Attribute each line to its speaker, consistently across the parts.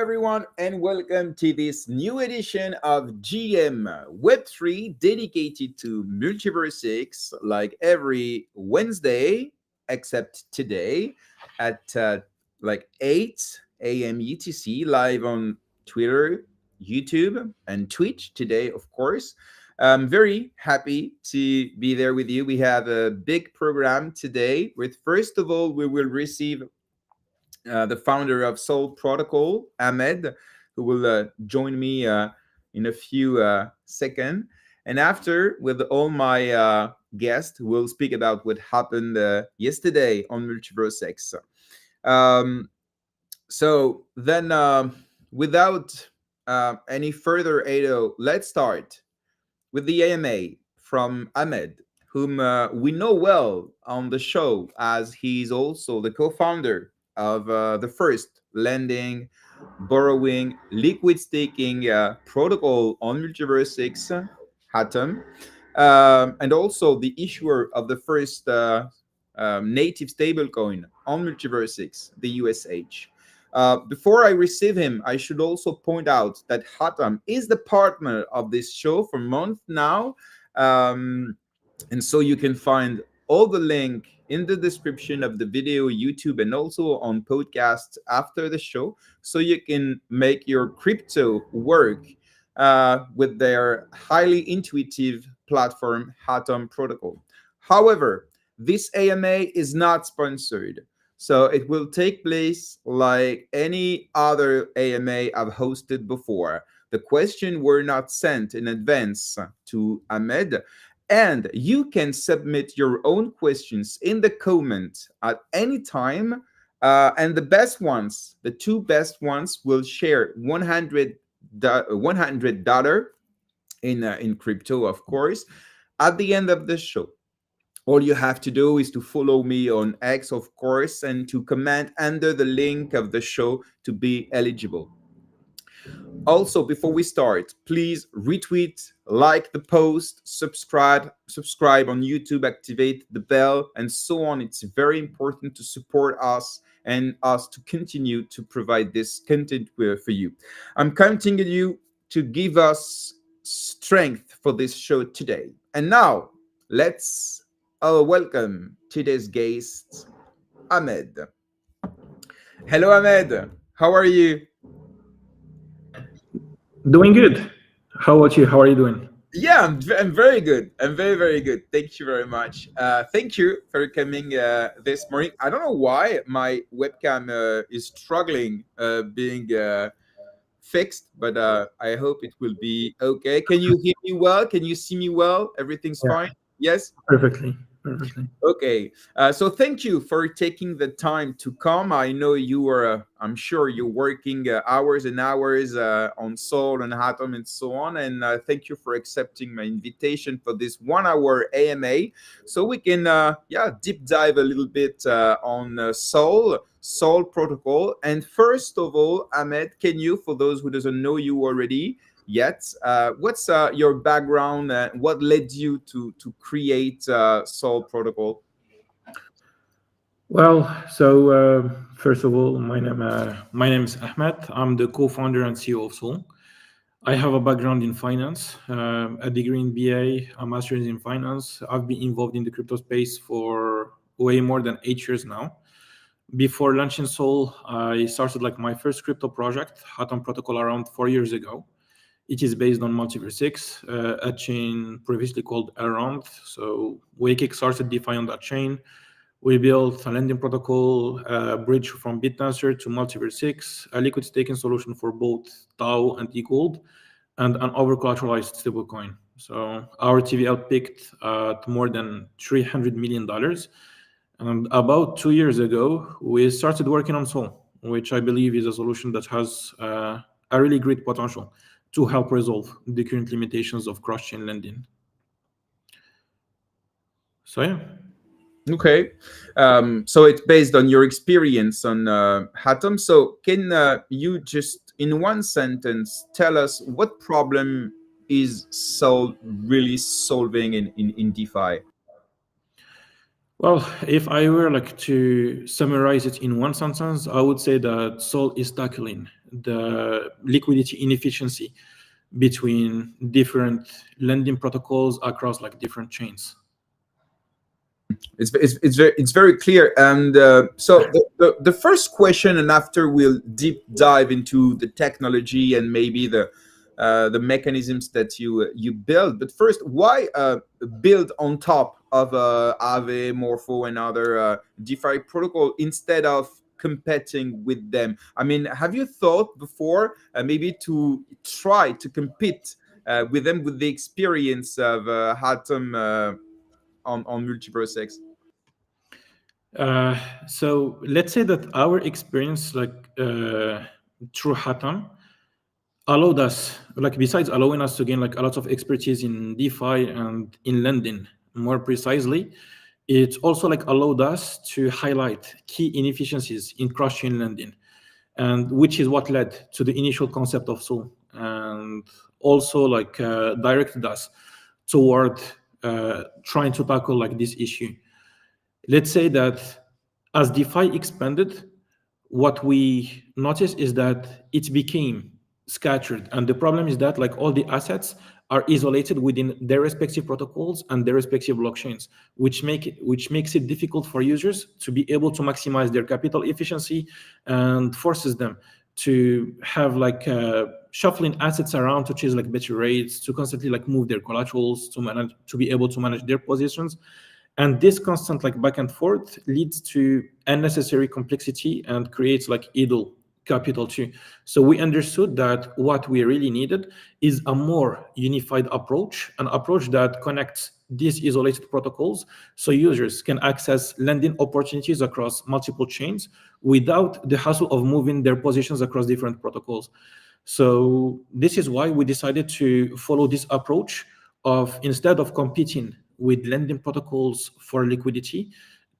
Speaker 1: everyone, and welcome to this new edition of GM Web3 dedicated to MultiversX, like every Wednesday, except today at like 8 a.m. UTC, live on Twitter, YouTube, and Twitch today, of course. I'm very happy to be there with you. We have a big program today. With first of all, we will receive the founder of Soul Protocol, Ahmed, who will join me in a few seconds. And after, with all my guests, we'll speak about what happened yesterday on MultiversX. So then, without any further ado, let's start with the AMA from Ahmed, whom we know well on the show, as he's also the co-founder of the first lending, borrowing, liquid staking protocol on MultiversX, Atom, and also the issuer of the first native stablecoin on MultiversX, the USH. Before I receive him, I should also point out that Hatam is the partner of this show for months now. And so you can find all the link in the description of the video, YouTube, and also on podcasts after the show, so you can make your crypto work with their highly intuitive platform, Hatam Protocol. However, this AMA is not sponsored. So it will take place like any other AMA I've hosted before. The questions were not sent in advance to Ahmed, and you can submit your own questions in the comment at any time. And the best ones, the two best ones, will share $100 in crypto, of course, at the end of the show. All you have to do is to follow me on X, of course, and to comment under the link of the show to be eligible. Also, before we start, please retweet, like the post, subscribe on YouTube, activate the bell, and so on. It's very important to support us and us to continue to provide this content for you. I'm counting on you to give us strength for this show today. And now, let's welcome today's guest, Ahmed. Hello, Ahmed. How are you?
Speaker 2: Doing good. How about you? How are you doing?
Speaker 1: Yeah, I'm very good. I'm very, very good. Thank you very much. Thank you for coming this morning. I don't know why my webcam is struggling being fixed, but I hope it will be okay. Can you hear me well? Can you see me well? Everything's fine? Yes?
Speaker 2: Perfectly.
Speaker 1: Okay, so thank you for taking the time to come. I know you are, I'm sure you're working hours and hours on Soul and Atom and so on. And thank you for accepting my invitation for this 1 hour AMA. So we can, deep dive a little bit on Soul Protocol. And first of all, Ahmed, can you, for those who doesn't know you already yet, what's your background? What led you to create Soul Protocol?
Speaker 2: Well, so first of all, my name is Ahmed. I'm the co-founder and CEO of Soul. I have a background in finance, a degree in BA, a master's in finance. I've been involved in the crypto space for way more than 8 years now. Before launching Soul, I started like my first crypto project, Atom Protocol, around 4 years ago. It is based on MultiversX, a chain previously called Around. So we kickstarted DeFi on that chain. We built a lending protocol, a bridge from BitTransfer to MultiversX, a liquid staking solution for both Tau and egld, and an over-collateralized stablecoin. So our TVL peaked at more than $300 million. And about 2 years ago, we started working on Soul, which I believe is a solution that has a really great potential to help resolve the current limitations of cross-chain lending. So yeah.
Speaker 1: Okay, so it's based on your experience on Atom. So can you just, in one sentence, tell us what problem is Soul really solving in DeFi?
Speaker 2: Well, if I were like to summarize it in one sentence, I would say that Soul is tackling the liquidity inefficiency between different lending protocols across like different chains.
Speaker 1: It's very clear. And so the first question, and after we'll deep dive into the technology and maybe the mechanisms that you build. But first, why build on top of Aave, Morpho, and other DeFi protocol instead of competing with them? I mean, have you thought before maybe to try to compete with them with the experience of Atom on MultiversX?
Speaker 2: So let's say that our experience, like through Hatam, allowed us, like besides allowing us to gain like a lot of expertise in DeFi and in lending more precisely, it also like allowed us to highlight key inefficiencies in cross-chain lending, and which is what led to the initial concept of Sol, and also like directed us toward trying to tackle like this issue. Let's say that as DeFi expanded, what we noticed is that it became scattered, and the problem is that like all the assets are isolated within their respective protocols and their respective blockchains, which makes it difficult for users to be able to maximize their capital efficiency, and forces them to have like shuffling assets around to chase like better rates, to constantly like move their collaterals, to be able to manage their positions. And this constant like back and forth leads to unnecessary complexity and creates like idle capital too. So we understood that what we really needed is a more unified approach, an approach that connects these isolated protocols so users can access lending opportunities across multiple chains without the hassle of moving their positions across different protocols. So this is why we decided to follow this approach of, instead of competing with lending protocols for liquidity,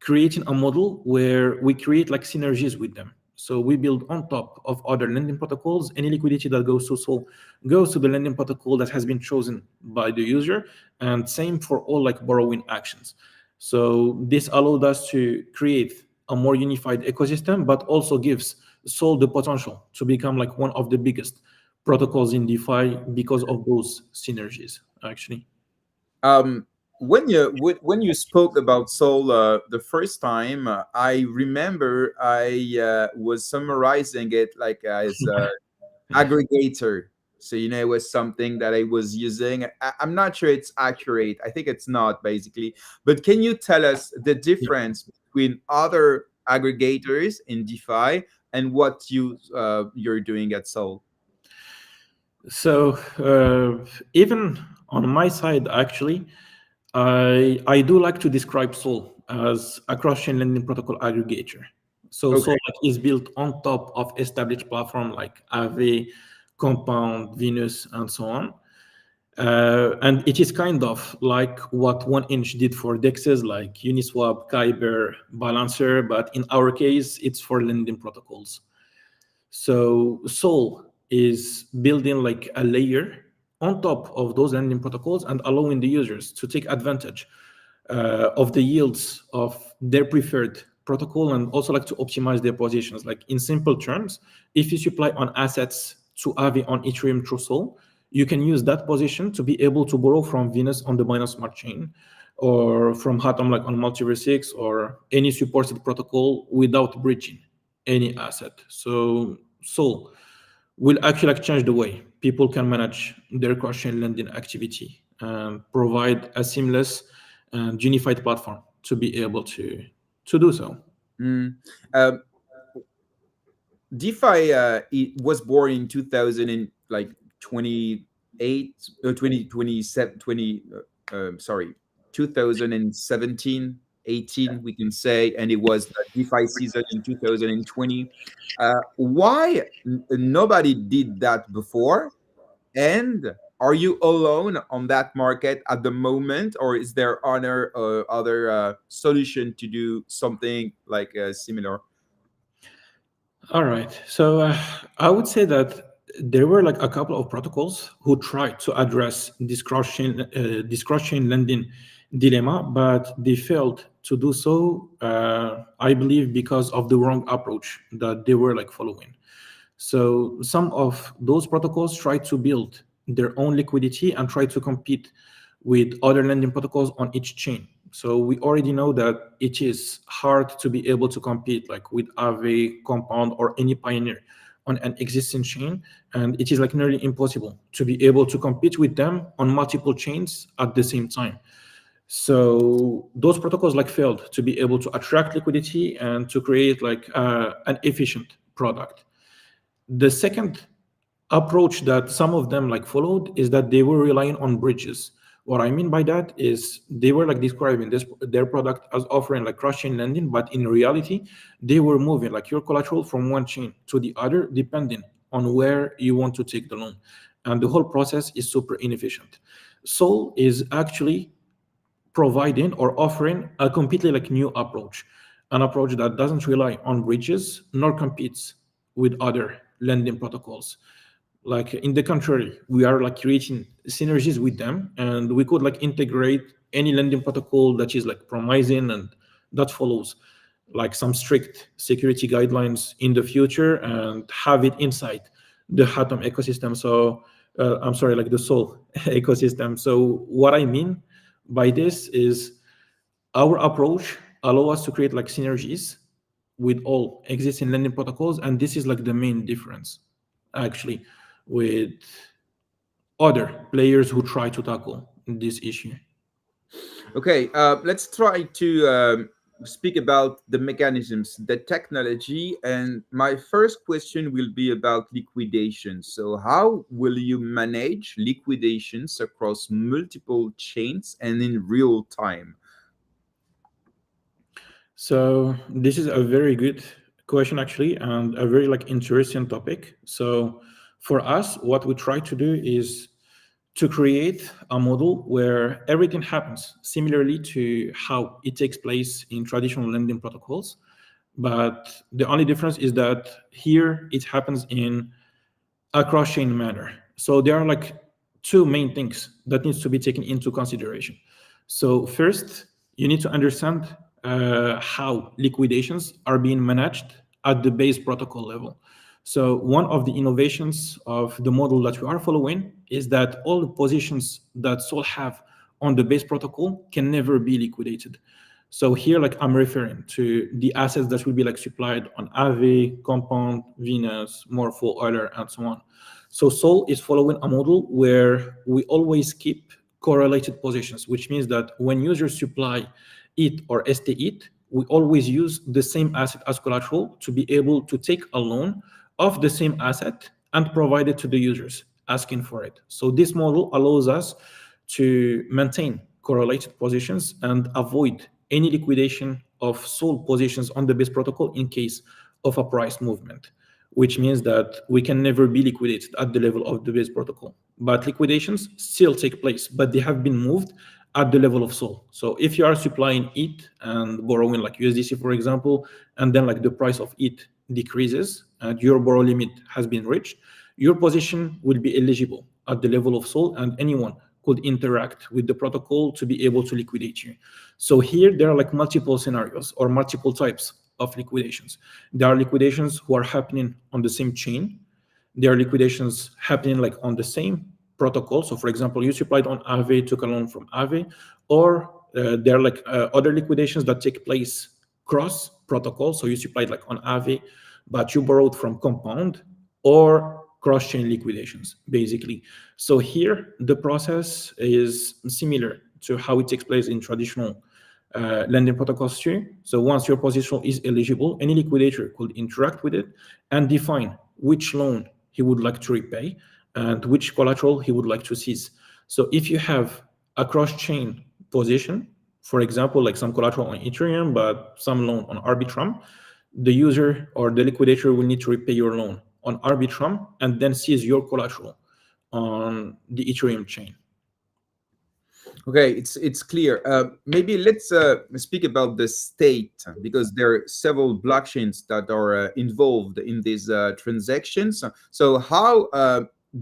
Speaker 2: creating a model where we create like synergies with them. So we build on top of other lending protocols. Any liquidity that goes to Sol goes to the lending protocol that has been chosen by the user, and same for all like borrowing actions. So this allowed us to create a more unified ecosystem, but also gives Sol the potential to become like one of the biggest protocols in DeFi because of those synergies, actually.
Speaker 1: When you spoke about Sol the first time, I remember I was summarizing it like as aggregator. So it was something that I was using. I'm not sure it's accurate. I think it's not basically. But can you tell us the difference between other aggregators in DeFi and what you're doing at Sol?
Speaker 2: So even on my side, actually, I do like to describe Sol as a cross-chain lending protocol aggregator. So Sol
Speaker 1: Okay.
Speaker 2: is built on top of established platform like Aave, Compound, Venus, and so on. And it is kind of like what 1inch did for dexes like Uniswap, Kyber, Balancer, but in our case, it's for lending protocols. So Sol is building like a layer on top of those lending protocols and allowing the users to take advantage of the yields of their preferred protocol, and also like to optimize their positions. Like in simple terms, if you supply on assets to Aave on Ethereum through Sol, you can use that position to be able to borrow from Venus on the Binance Smart Chain, or from Hatam like on MultiversX, or any supported protocol without breaching any asset. So Sol will actually like change the way people can manage their cross-chain lending activity and provide a seamless and unified platform to be able to do so.
Speaker 1: Mm. Um, DeFi it was born in 2000 and like 28 2027 sorry 2017 18 we can say, and it was the DeFi season in 2020. Why nobody did that before, and are you alone on that market at the moment, or is there other solution to do something like similar?
Speaker 2: All right. So I would say that there were like a couple of protocols who tried to address this cross-chain lending dilemma, but they failed to do so. I believe because of the wrong approach that they were like following. So some of those protocols try to build their own liquidity and try to compete with other lending protocols on each chain. So we already know that it is hard to be able to compete like with Aave, Compound, or any Pioneer on an existing chain, and it is like nearly impossible to be able to compete with them on multiple chains at the same time. So those protocols like failed to be able to attract liquidity and to create like an efficient product. The second approach that some of them like followed is that they were relying on bridges. What I mean by that is they were like describing this their product as offering like cross-chain lending, but in reality, they were moving like your collateral from one chain to the other, depending on where you want to take the loan. And the whole process is super inefficient. Sol is actually providing or offering a completely like new approach, an approach that doesn't rely on bridges nor competes with other lending protocols. Like in the contrary, we are like creating synergies with them, and we could like integrate any lending protocol that is like promising and that follows like some strict security guidelines in the future and have it inside the Atom ecosystem. So I'm sorry, like the Sol ecosystem. So what I mean by this is our approach allow us to create like synergies with all existing lending protocols, and this is like the main difference actually with other players who try to tackle this issue.
Speaker 1: Okay, let's try to speak about the mechanisms, the technology, and my first question will be about liquidation. So, how will you manage liquidations across multiple chains and in real time?
Speaker 2: So this is a very good question actually, and a very like interesting topic. So for us, what we try to do is to create a model where everything happens similarly to how it takes place in traditional lending protocols. But the only difference is that here it happens in a cross-chain manner. So there are like two main things that needs to be taken into consideration. So first, you need to understand how liquidations are being managed at the base protocol level. So one of the innovations of the model that we are following is that all the positions that Sol have on the base protocol can never be liquidated. So here, like I'm referring to the assets that will be like supplied on Aave, Compound, Venus, Morpho, Euler, and so on. So Sol is following a model where we always keep correlated positions, which means that when users supply ETH or ST we always use the same asset as collateral to be able to take a loan of the same asset and provide it to the users asking for it. So this model allows us to maintain correlated positions and avoid any liquidation of sold positions on the base protocol in case of a price movement, which means that we can never be liquidated at the level of the base protocol. But liquidations still take place, but they have been moved at the level of Sol. So if you are supplying ETH and borrowing like USDC, for example, and then like the price of ETH decreases and your borrow limit has been reached, your position will be eligible at the level of Sol, and anyone could interact with the protocol to be able to liquidate you. So here there are like multiple scenarios or multiple types of liquidations. There are liquidations who are happening on the same chain. There are liquidations happening like on the same protocol. So for example, you supplied on Aave, took a loan from Aave, or there are like other liquidations that take place cross protocol. So you supplied like on Aave, but you borrowed from Compound, or cross-chain liquidations, basically. So here, the process is similar to how it takes place in traditional lending protocols too. So once your position is eligible, any liquidator could interact with it and define which loan he would like to repay and which collateral he would like to seize. So if you have a cross-chain position, for example, like some collateral on Ethereum, but some loan on Arbitrum, the user or the liquidator will need to repay your loan on Arbitrum and then seize your collateral on the Ethereum chain.
Speaker 1: Okay, it's clear. Maybe let's speak about the state because there are several blockchains that are involved in these transactions. So how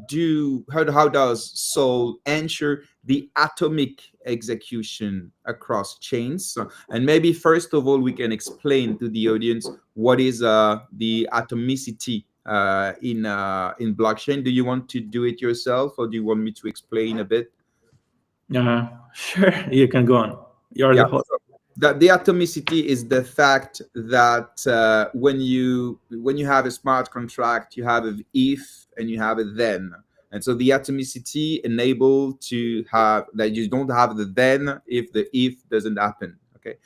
Speaker 1: does Sol ensure the atomic execution across chains? And maybe first of all, we can explain to the audience what is the atomicity in blockchain. Do you want to do it yourself, or do you want me to explain a bit?
Speaker 2: Sure, you can go on. You're
Speaker 1: Yeah.
Speaker 2: the host.
Speaker 1: The atomicity is the fact that when you have a smart contract, you have a if and you have a then, and so the atomicity enable to have that you don't have the then if the if doesn't happen. Okay,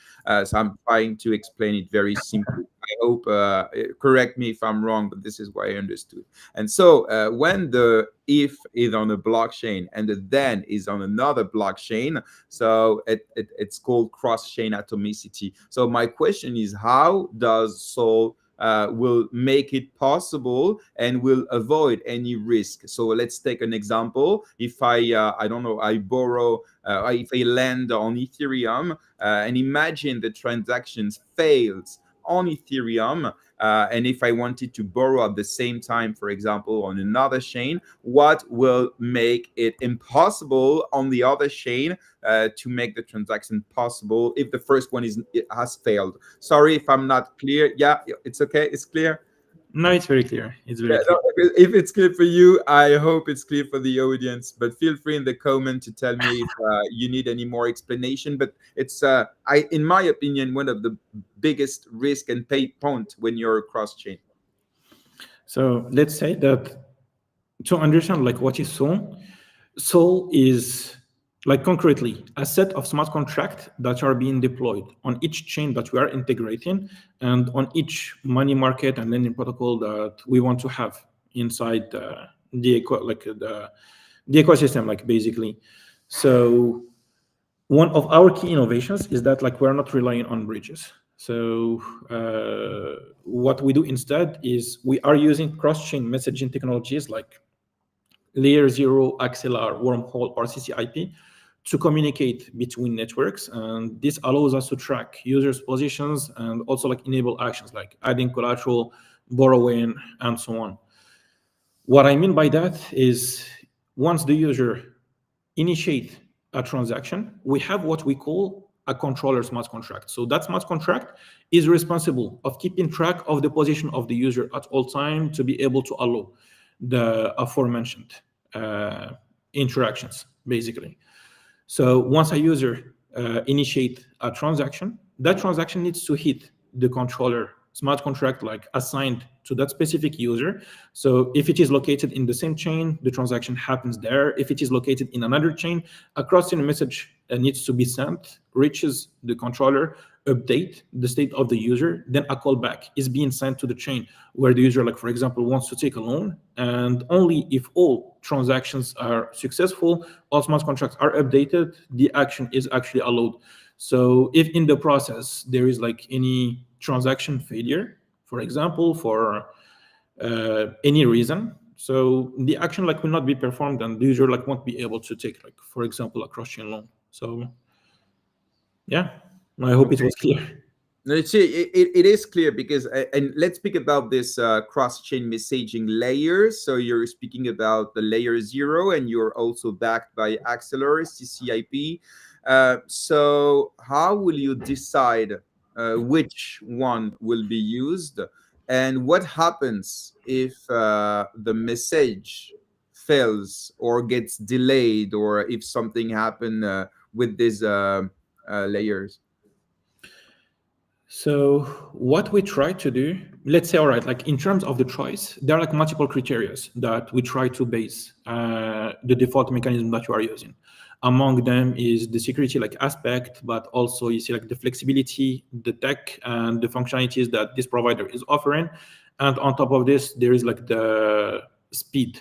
Speaker 1: so I'm trying to explain it very simply. I hope correct me if I'm wrong, but this is what I understood. And so when the if is on a blockchain and the then is on another blockchain, so it's called cross-chain atomicity. So my question is, how does Sol will make it possible and will avoid any risk? So let's take an example. If I don't know, I borrow, if I lend on Ethereum, and imagine the transactions fails on Ethereum, and if I wanted to borrow at the same time, for example, on another chain, what will make it impossible on the other chain to make the transaction possible if the first one it has failed? Sorry if I'm not clear. Yeah, it's okay. It's clear.
Speaker 2: No, it's very clear. It's
Speaker 1: Yeah,
Speaker 2: very
Speaker 1: no,
Speaker 2: clear.
Speaker 1: if it's clear for you, I hope it's clear for the audience. But feel free in the comment to tell me if you need any more explanation. But it's, in my opinion, one of the biggest risk and pain point when you're cross chain.
Speaker 2: So let's say that to understand like what is Sol is like concretely a set of smart contracts that are being deployed on each chain that we are integrating and on each money market and lending protocol that we want to have inside the ecosystem, like basically. So one of our key innovations is that like we're not relying on bridges. So what we do instead is we are using cross-chain messaging technologies like layer 0, XLR, wormhole, or CCIP to communicate between networks. And this allows us to track users' positions and also like enable actions like adding collateral, borrowing, and so on. What I mean by that is once the user initiate a transaction, we have what we call a controller smart contract. So that smart contract is responsible of keeping track of the position of the user at all time to be able to allow the aforementioned interactions, basically. So once a user initiate a transaction, that transaction needs to hit the controller smart contract like assigned to that specific user. So if it is located in the same chain, the transaction happens there. If it is located in another chain, a cross-chain message needs to be sent, reaches the controller, update the state of the user, then a callback is being sent to the chain where the user, like for example, wants to take a loan, and only if all transactions are successful, all smart contracts are updated, the action is actually allowed. So if in the process there is like any transaction failure, for example, for any reason, so the action like will not be performed and the user like won't be able to take like, for example, a cross-chain loan. So yeah, I hope it was clear.
Speaker 1: No, it is clear because, and let's speak about this cross-chain messaging layers. So you're speaking about the layer 0, and you're also backed by Acceler, CCIP. So how will you decide which one will be used, and what happens if the message fails or gets delayed, or if something happened with these layers?
Speaker 2: So what we try to do, let's say, all right, like in terms of the choice, there are like multiple criteria that we try to base the default mechanism that you are using. Among them is the security like aspect, but also you see like the flexibility, the tech, and the functionalities that this provider is offering. And on top of this, there is like the speed.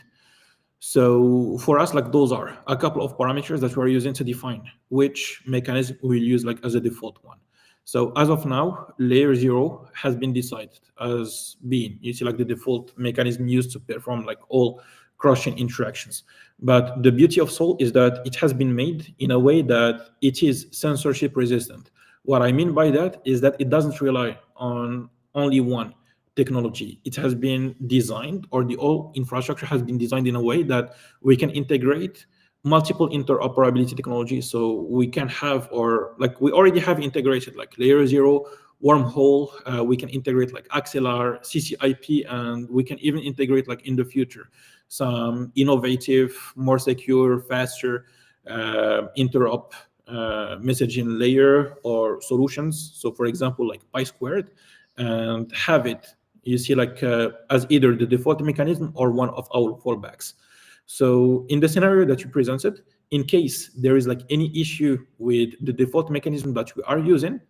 Speaker 2: So for us, like those are a couple of parameters that we're using to define which mechanism we'll use like as a default one. So as of now, layer 0 has been decided as being, you see like the default mechanism used to perform like all cross-chain interactions. But the beauty of Sol is that it has been made in a way that it is censorship resistant. What I mean by that is that it doesn't rely on only one technology. It has been designed, or the whole infrastructure has been designed in a way that we can integrate multiple interoperability technologies. So we can have, or like we already have integrated like layer 0 wormhole. We can integrate like XLR, CCIP, and we can even integrate like in the future some innovative, more secure, faster interop messaging layer or solutions. So for example, like pi squared, and have it, you see, like as either the default mechanism or one of our fallbacks. So in the scenario that you presented, in case there is like any issue with the default mechanism that we are using,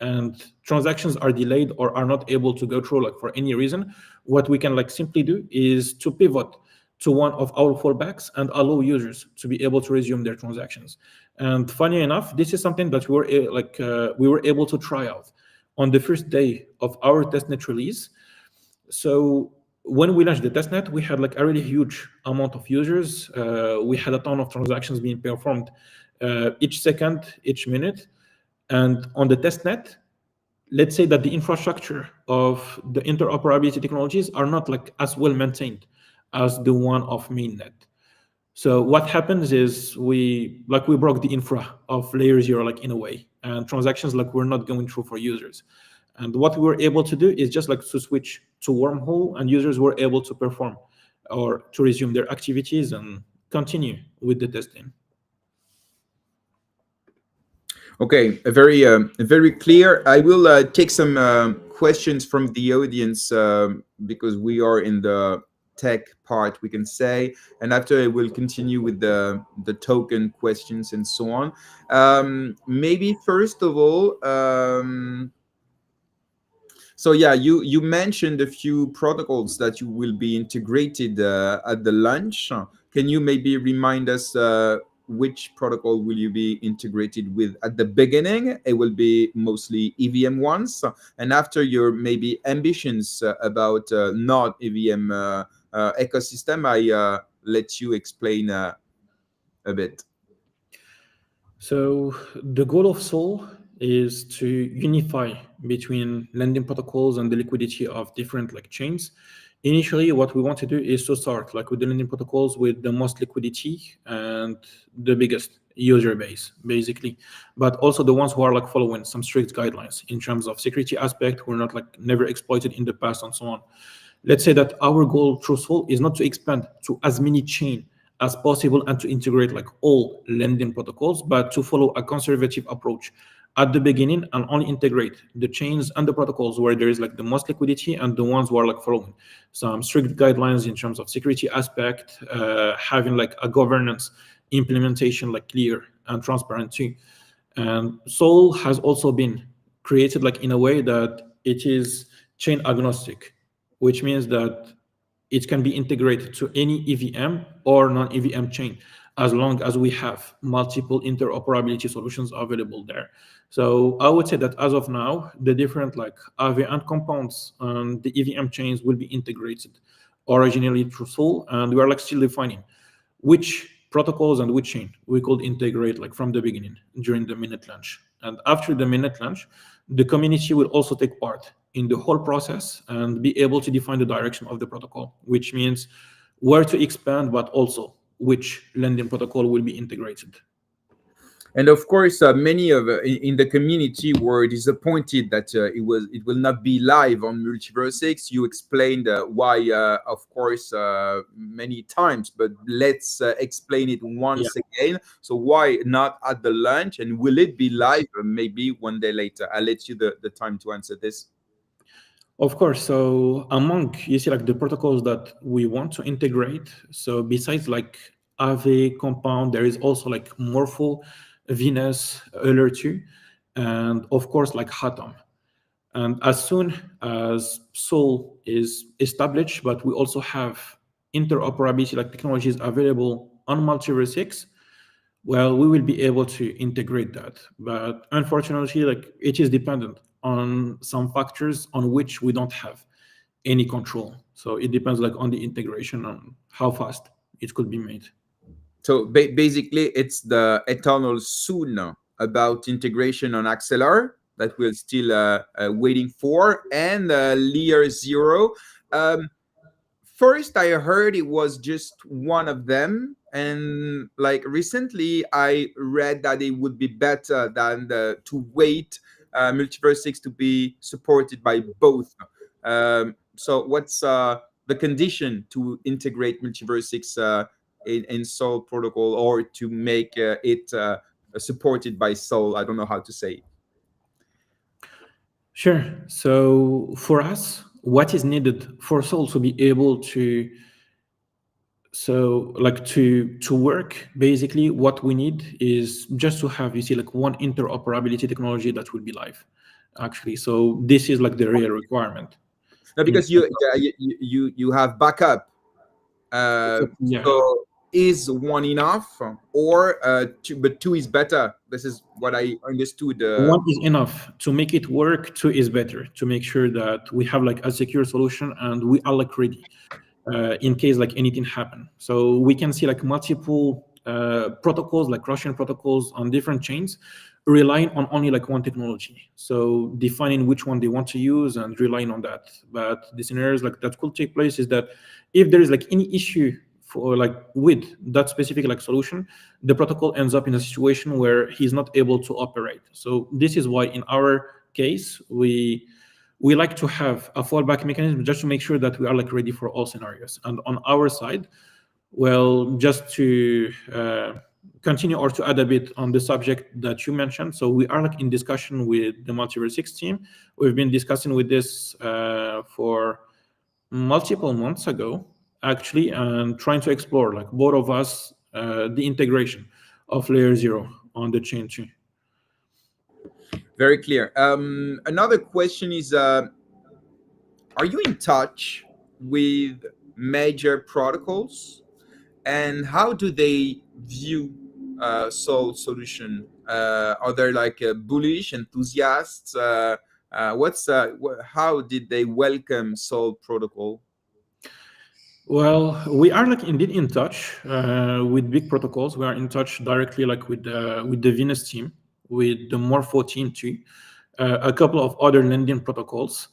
Speaker 2: and transactions are delayed or are not able to go through like for any reason, what we can like simply do is to pivot to one of our fallbacks and allow users to be able to resume their transactions. And funny enough, this is something that we were able to try out on the first day of our testnet release. So when we launched the testnet, we had like a really huge amount of users. We had a ton of transactions being performed each second, each minute. And on the testnet, let's say that the infrastructure of the interoperability technologies are not like as well maintained as the one of mainnet. So what happens is we broke the infra of layer zero like in a way, and transactions like were not going through for users. And what we were able to do is just like to switch to wormhole, and users were able to perform or to resume their activities and continue with the testing.
Speaker 1: Okay, very clear. I will take some questions from the audience because we are in the tech part, we can say, and after I will continue with the token questions and so on. Maybe first of all, so yeah, you mentioned a few protocols that you will be integrated at the launch. Can you maybe remind us which protocol will you be integrated with at the beginning? It will be mostly EVM ones, and after your maybe ambitions about not EVM ecosystem, I let you explain a bit.
Speaker 2: So the goal of Sol is to unify between lending protocols and the liquidity of different like chains. Initially, what we want to do is to start like with the lending protocols with the most liquidity and the biggest user base, basically, but also the ones who are like following some strict guidelines in terms of security aspect, who are not like never exploited in the past and so on. Let's say that our goal through Sol is not to expand to as many chain as possible and to integrate like all lending protocols, but to follow a conservative approach at the beginning and only integrate the chains and the protocols where there is like the most liquidity and the ones who are like following some strict guidelines in terms of security aspect, having like a governance implementation like clear and transparent too. And Sol has also been created like in a way that it is chain agnostic, which means that it can be integrated to any EVM or non-EVM chain, as long as we have multiple interoperability solutions available there. So I would say that as of now, the different like AV and compounds on the EVM chains will be integrated originally through Sol, and we are like still defining which protocols and which chain we could integrate like from the beginning during the minute launch. And after the minute launch, the community will also take part in the whole process and be able to define the direction of the protocol, which means where to expand, but also which lending protocol will be integrated.
Speaker 1: And of course, many of in the community were disappointed that it will not be live on MultiversX. You explained why, of course, many times, but let's explain it
Speaker 2: Yeah.
Speaker 1: once again. So why not at the launch, and will it be live maybe one day later? I'll let you the time to answer this.
Speaker 2: Of course. So among, you see, like the protocols that we want to integrate. So besides like Aave compound, there is also like Morpho, Venus, Euler2, and of course like Hatom. And as soon as Sol is established, but we also have interoperability like technologies available on MultiversX, well, we will be able to integrate that. But unfortunately, like it is dependent on some factors on which we don't have any control. So it depends like on the integration on how fast it could be made.
Speaker 1: So basically, it's the eternal soon about integration on XLR that we're still waiting for, and layer zero. Um, First, I heard it was just one of them, and like recently, I read that it would be better than to wait MultiversX to be supported by both. So what's the condition to integrate MultiversX in Sol protocol, or to make it supported by Sol? I don't know how to say.
Speaker 2: Sure. So for us, what is needed for Sol to be able to to work, basically what we need is just to have, you see, like one interoperability technology that will be live, actually. So this is like the real requirement.
Speaker 1: No, because you have backup.
Speaker 2: Yeah.
Speaker 1: So is one enough, or two, but two is better? This is what I understood.
Speaker 2: One is enough to make it work. Two is better to make sure that we have like a secure solution and we are like ready in case like anything happen. So we can see like multiple protocols, like Russian protocols on different chains, relying on only like one technology. So defining which one they want to use and relying on that. But the scenarios like that could take place is that if there is like any issue for like with that specific like solution, the protocol ends up in a situation where he's not able to operate. So this is why in our case we like to have a fallback mechanism just to make sure that we are like ready for all scenarios. And on our side, well, just to continue or to add a bit on the subject that you mentioned, so we are like in discussion with the MultiversX team. We've been discussing with this for multiple months ago, actually, and trying to explore, like both of us, the integration of layer 0 on the chain tree.
Speaker 1: Very clear. Another question is, are you in touch with major protocols, and how do they view Sol solution? Are they like bullish enthusiasts? How did they welcome Sol protocol?
Speaker 2: Well, we are like indeed in touch with big protocols. We are in touch directly like with the Venus team, with the Morpho team too, a couple of other lending protocols.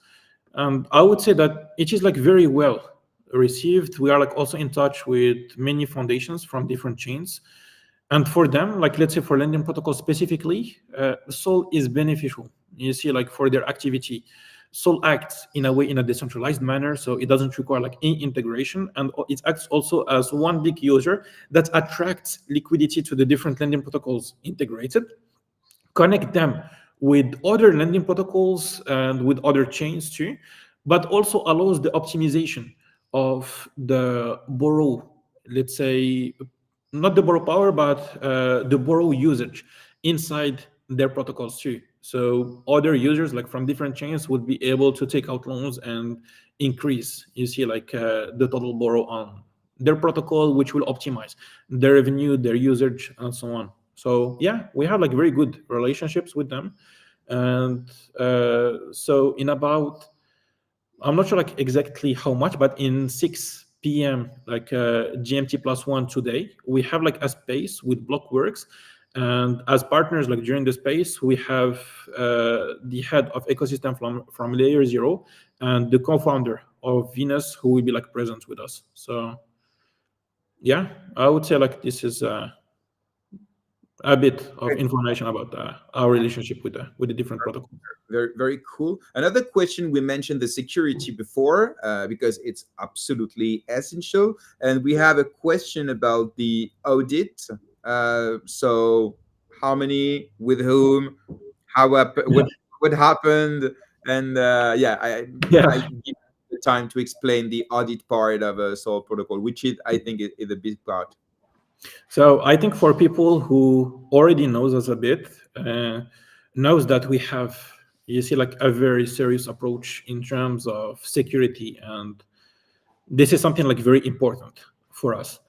Speaker 2: And I would say that it is like very well received. We are like also in touch with many foundations from different chains. And for them, like let's say for lending protocols specifically, Sol is beneficial. You see, like for their activity, Sol acts in a way in a decentralized manner, so it doesn't require like any integration, and it acts also as one big user that attracts liquidity to the different lending protocols integrated, connect them with other lending protocols and with other chains too, but also allows the optimization of the borrow, let's say, not the borrow power, but the borrow usage inside their protocols too. So other users like from different chains would be able to take out loans and increase, you see, like the total borrow on their protocol, which will optimize their revenue, their usage, and so on. So yeah, we have like very good relationships with them. And so in about, I'm not sure like exactly how much, but in 6 p.m. like GMT +1 today, we have like a space with Blockworks. And as partners, like during the space, we have the head of ecosystem from Layer 0 and the co-founder of Venus, who will be like present with us. So yeah, I would say like this is a bit of information about our relationship with the different protocols.
Speaker 1: Very, very cool. Another question, we mentioned the security before, because it's absolutely essential. And we have a question about the audit. So how many, with whom, what happened? And I give you the time to explain the audit part of a Sol protocol, which I think is a big part.
Speaker 2: So I think for people who already knows us a bit, knows that we have, you see, like a very serious approach in terms of security, and this is something like very important for us.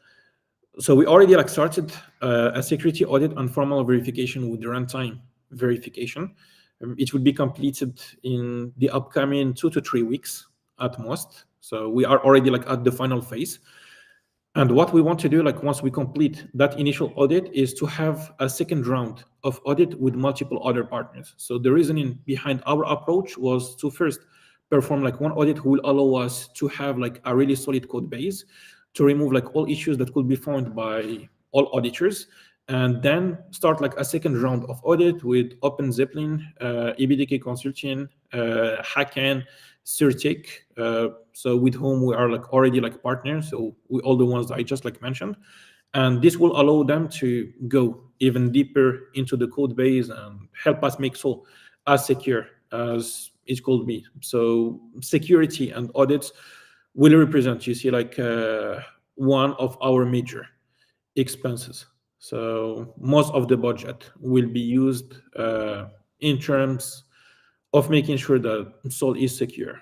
Speaker 2: So we already like started a security audit and formal verification with the runtime verification. It will be completed in the upcoming 2 to 3 weeks at most. So we are already like at the final phase. And what we want to do, like once we complete that initial audit, is to have a second round of audit with multiple other partners. So the reasoning behind our approach was to first perform like one audit who will allow us to have like a really solid code base to remove like all issues that could be found by all auditors. and then start like a second round of audit with Open Zeppelin, EBDK Consulting, Hacken, Certic, so with whom we are like already like partners. So we all the ones that I just like mentioned, and this will allow them to go even deeper into the code base and help us make Sol as secure as it could be. So security and audits will represent, you see, like one of our major expenses. So most of the budget will be used in terms of making sure that Sol is secure.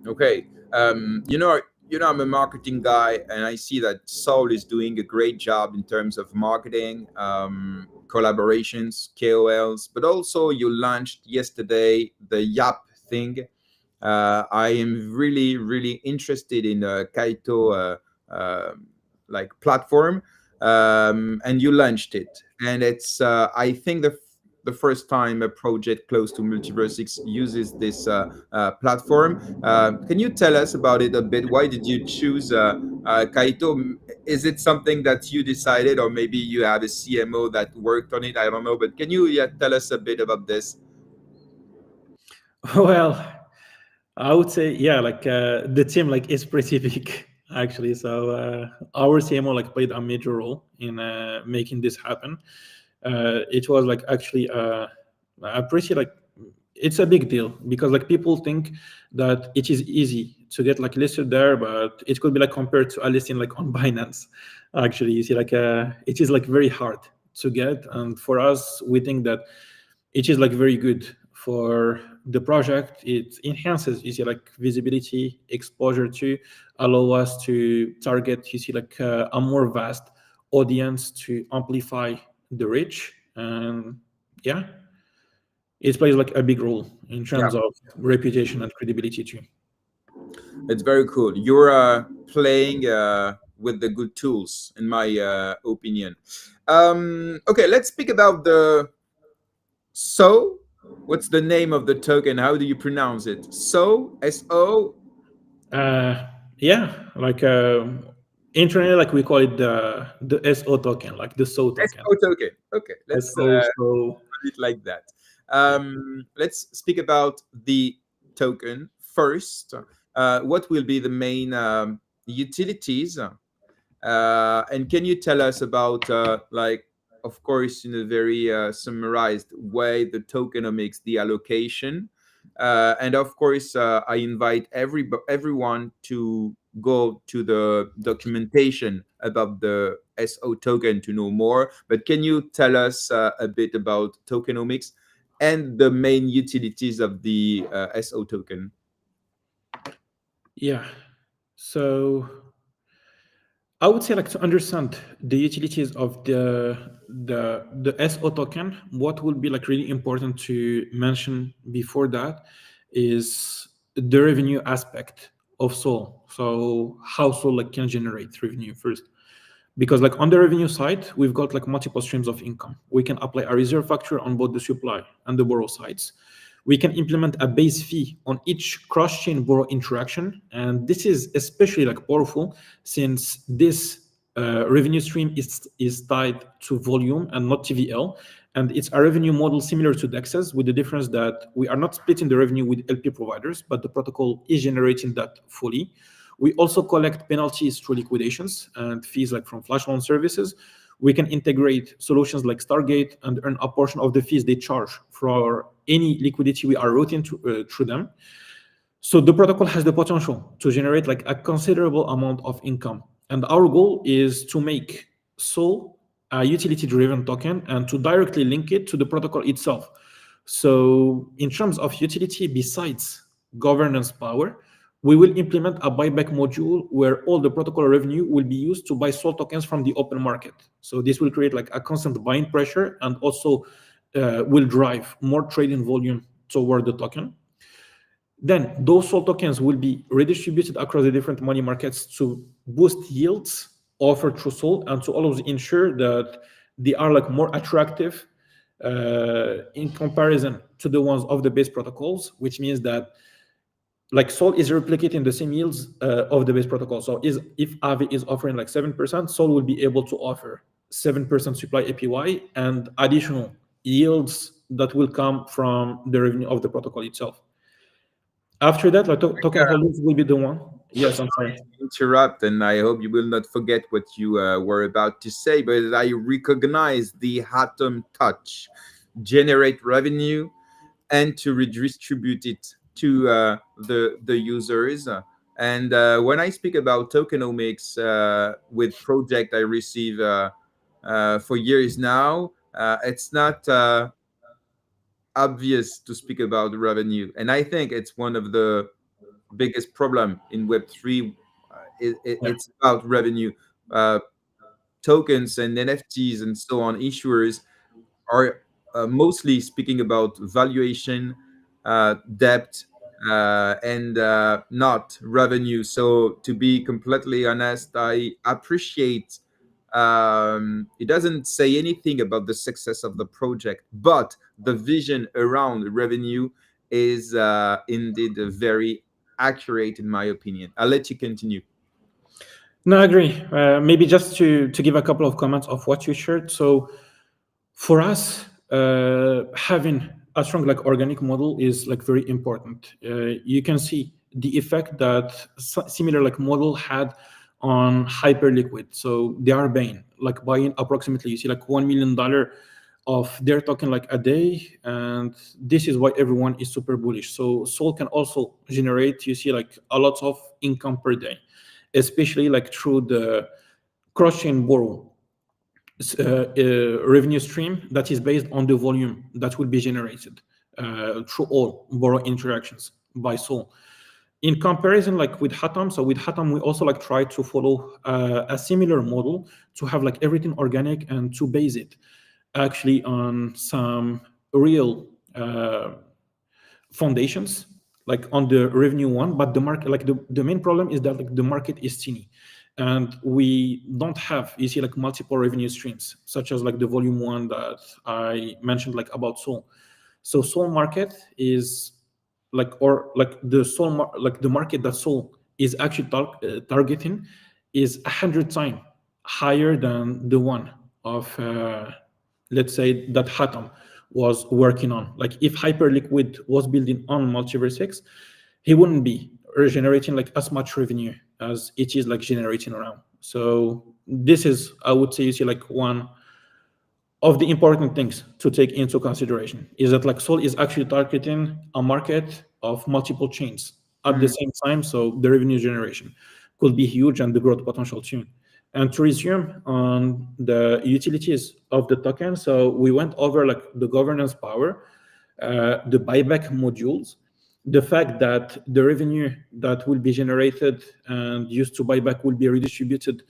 Speaker 1: Okay. I'm a marketing guy, and I see that Saul is doing a great job in terms of marketing, collaborations, KOLs, but also you launched yesterday the Yap thing. I am really, really interested in Kaito like platform, and you launched it, and it's I think the first time a project close to MultiversX uses this platform. Can you tell us about it a bit? Why did you choose Kaito? Is it something that you decided, or maybe you have a CMO that worked on it? I don't know, but can you tell us a bit about this?
Speaker 2: Well, I would say, yeah, like the team like is pretty big actually. So our CMO like played a major role in making this happen. It was like actually a pretty like, it's a big deal because like people think that it is easy to get like listed there, but it could be like compared to a listing like on Binance. Actually, you see, like it is like very hard to get, and for us, we think that it is like very good for the project. It enhances, you see, like visibility, exposure to allow us to target, you see, like a more vast audience to amplify the reach. And yeah, it plays like a big role in
Speaker 1: Yeah,
Speaker 2: terms of reputation and credibility too.
Speaker 1: it's very cool. You're playing with the good tools, in my opinion. Okay, let's speak about the So. What's the name of the token? How do you pronounce it? So.
Speaker 2: Yeah, like internally, like we call it the SO token, like the SO token.
Speaker 1: So token. Okay, let's
Speaker 2: SO, so
Speaker 1: put it like that. Let's speak about the token first. What will be the main utilities? And can you tell us about, like, of course, in a very summarized way, the tokenomics, the allocation, and of course, I invite everyone to go to the documentation about the SO token to know more. But can you tell us a bit about tokenomics and the main utilities of the SO token?
Speaker 2: yeah. So I would say like to understand the utilities of the SO token, what will be like really important to mention before that is the revenue aspect of Sol. So how Sol like can generate revenue first. Because like on the revenue side, we've got like multiple streams of income. We can apply a reserve factor on both the supply and the borrow sides. We can implement a base fee on each cross-chain borrow interaction, and this is especially like powerful since this revenue stream is tied to volume and not TVL, and it's a revenue model similar to Dex's, with the difference that we are not splitting the revenue with LP providers, but the protocol is generating that fully. We also collect penalties through liquidations and fees like from flash loan services. We can integrate solutions like Stargate and earn a portion of the fees they charge for any liquidity we are routing through them. So the protocol has the potential to generate like a considerable amount of income. And our goal is to make Sol a utility-driven token and to directly link it to the protocol itself. So in terms of utility, besides governance power, we will implement a buyback module where all the protocol revenue will be used to buy Sol tokens from the open market. So this will create like a constant buying pressure and also will drive more trading volume toward the token. Then those Sol tokens will be redistributed across the different money markets to boost yields offered through Sol and to always ensure that they are like more attractive in comparison to the ones of the base protocols, which means that like Sol is replicating the same yields of the base protocol. So if Aave is offering like 7%, Sol will be able to offer 7% supply APY and additional yields that will come from the revenue of the protocol itself. After that, like token holders will be the one. Yes, I'm sorry.
Speaker 1: Interrupt, and I hope you will not forget what you were about to say, but I recognize the Atom touch, generate revenue, and to redistribute it to the users. And when I speak about tokenomics with project I receive for years now, it's not obvious to speak about revenue, and I think it's one of the biggest problem in Web3.
Speaker 2: Yeah.
Speaker 1: It's about revenue. Uh, Tokens and NFTs and so on, issuers are mostly speaking about valuation, debt, and not revenue. So, to be completely honest, I appreciate it doesn't say anything about the success of the project, but the vision around revenue is indeed very accurate, in my opinion. I'll let you continue.
Speaker 2: No, I agree. Maybe just to give a couple of comments of what you shared. So for us, having a strong like organic model is like very important. You can see the effect that similar like model had on Hyperliquid. So they are buying approximately, you see like $1 million of their token like a day, and this is why everyone is super bullish. So Sol can also generate, you see like a lot of income per day, especially like through the cross-chain borrow revenue stream that is based on the volume that will be generated through all borrow interactions by Sol. In comparison, like with Hatam, so with Hatam, we also like try to follow a similar model to have like everything organic and to base it actually on some real foundations, like on the revenue one. But the market, like the main problem is that like the market is teeny, and we don't have, you see, like multiple revenue streams, such as like the volume one that I mentioned, like about Sol. So Sol market is like, or like the like the market that Sol is actually targeting is 100 times higher than the one of let's say that Hatam was working on. Like if Hyperliquid was building on MultiversX, he wouldn't be generating like as much revenue as it is like generating around. So this is, I would say, you see, like one of the important things to take into consideration is that like Sol is actually targeting a market of multiple chains at the same time. So the revenue generation could be huge and the growth potential too. And to resume on the utilities of the token, so we went over like the governance power, the buyback modules, the fact that the revenue that will be generated and used to buy back will be redistributed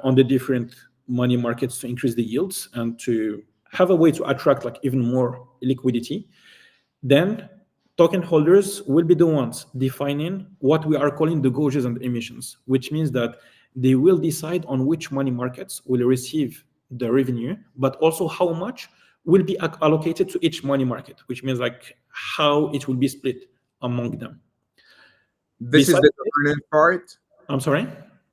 Speaker 2: on the different money markets to increase the yields and to have a way to attract like even more liquidity. Then token holders will be the ones defining what we are calling the gauges and emissions, which means that they will decide on which money markets will receive the revenue, but also how much will be allocated to each money market, which means like how it will be split among them.
Speaker 1: This is
Speaker 2: Besides
Speaker 1: the governance part.
Speaker 2: I'm sorry?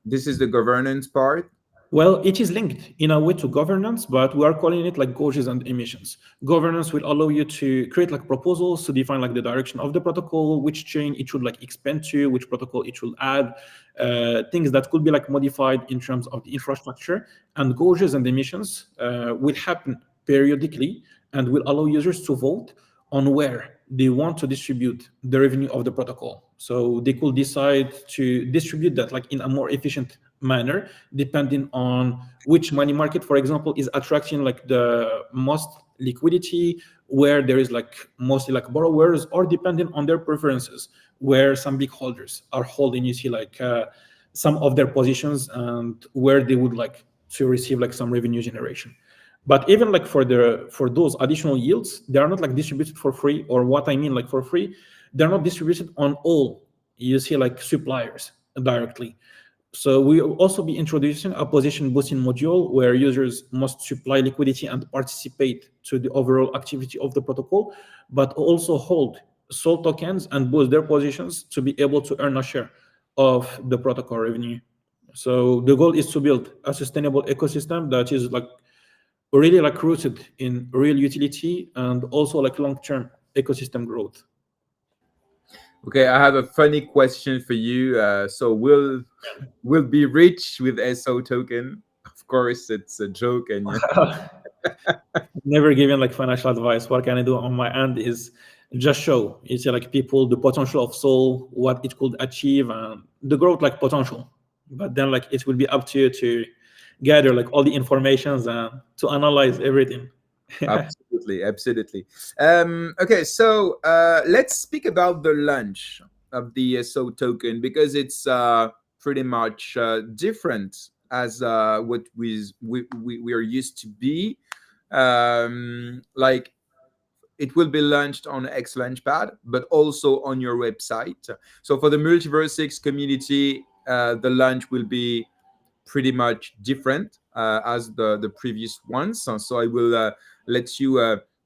Speaker 1: This is the governance part.
Speaker 2: Well, it is linked in a way to governance, but we are calling it like gauges and emissions. Governance will allow you to create like proposals to define like the direction of the protocol, which chain it should like expand to, which protocol it should add, things that could be like modified in terms of the infrastructure. And gauges and emissions will happen periodically and will allow users to vote on where they want to distribute the revenue of the protocol. So they could decide to distribute that like in a more efficient manner, depending on which money market, for example, is attracting like the most liquidity, where there is like mostly like borrowers, or depending on their preferences, where some big holders are holding, you see, like some of their positions and where they would like to receive like some revenue generation. But even like for those additional yields, they are not like distributed for free, or what I mean like for free, they're not distributed on all, you see, like suppliers directly. So we will also be introducing a position boosting module where users must supply liquidity and participate to the overall activity of the protocol, but also hold SOL tokens and boost their positions to be able to earn a share of the protocol revenue. So the goal is to build a sustainable ecosystem that is like really like rooted in real utility and also like long-term ecosystem growth.
Speaker 1: Okay, I have a funny question for you. So will be rich with SO token? Of course, it's a joke, and yeah.
Speaker 2: Never given like financial advice. What can I do on my end is just show it's like people the potential of Soul, what it could achieve, and the growth like potential. But then like it will be up to you to gather like all the informations and to analyze everything.
Speaker 1: Absolutely, absolutely. Okay, so let's speak about the launch of the SO token because it's pretty much different as what we are used to be. Like it will be launched on X Launchpad, but also on your website. So for the MultiversX community, the launch will be pretty much different as the previous ones. So I will let you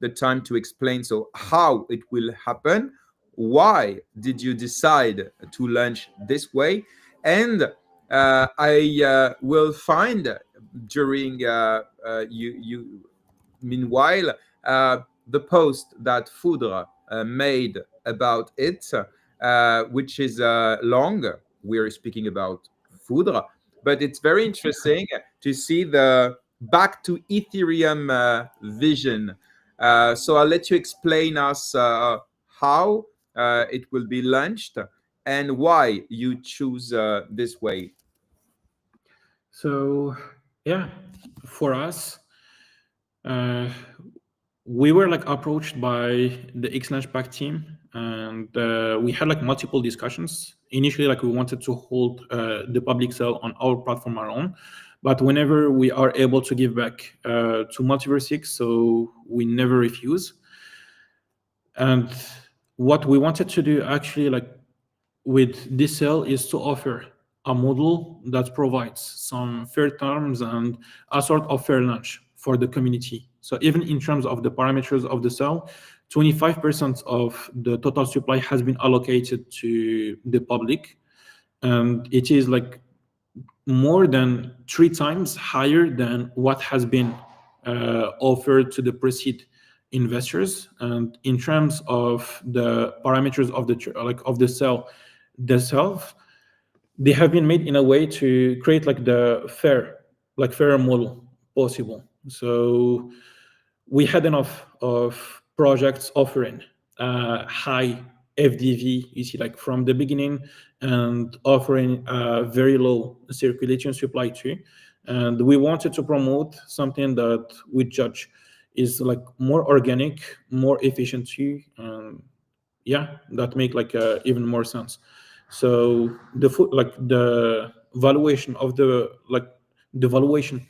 Speaker 1: the time to explain. So how it will happen, why did you decide to launch this way, and I will find during meanwhile the post that Foudre made about it, which is long. We're speaking about Foudre, but it's very interesting to see the back to Ethereum vision. So I'll let you explain us how it will be launched and why you choose this way.
Speaker 2: So yeah, for us, uh, we were like approached by the Xlaunchpad team, and we had like multiple discussions. Initially, like we wanted to hold the public sale on our platform alone, but whenever we are able to give back to MultiversX, so we never refuse. And what we wanted to do actually, like with this sale, is to offer a model that provides some fair terms and a sort of fair launch for the community. So even in terms of the parameters of the sale, 25% of the total supply has been allocated to the public, and it is like more than 3 times higher than what has been offered to the pre-seed investors. And in terms of the parameters of the cell themselves, they have been made in a way to create like the fairer model possible. So we had enough of projects offering high FDV, you see, like from the beginning, and offering a very low circulation supply too. And we wanted to promote something that we judge is like more organic, more efficient too. Yeah, that make like even more sense. So the valuation of the valuation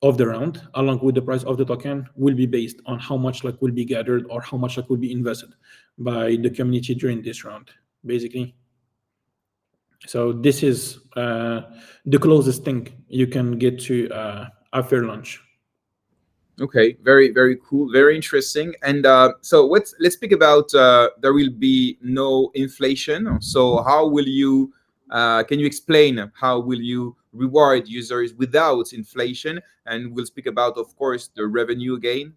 Speaker 2: of the round, along with the price of the token, will be based on how much like will be gathered or how much like will be invested by the community during this round, basically. So this is the closest thing you can get to a fair launch.
Speaker 1: Okay, very very cool, very interesting. And so let's speak about there will be no inflation. So how will you? Can you explain how will you reward users without inflation? And we'll speak about, of course, the revenue again.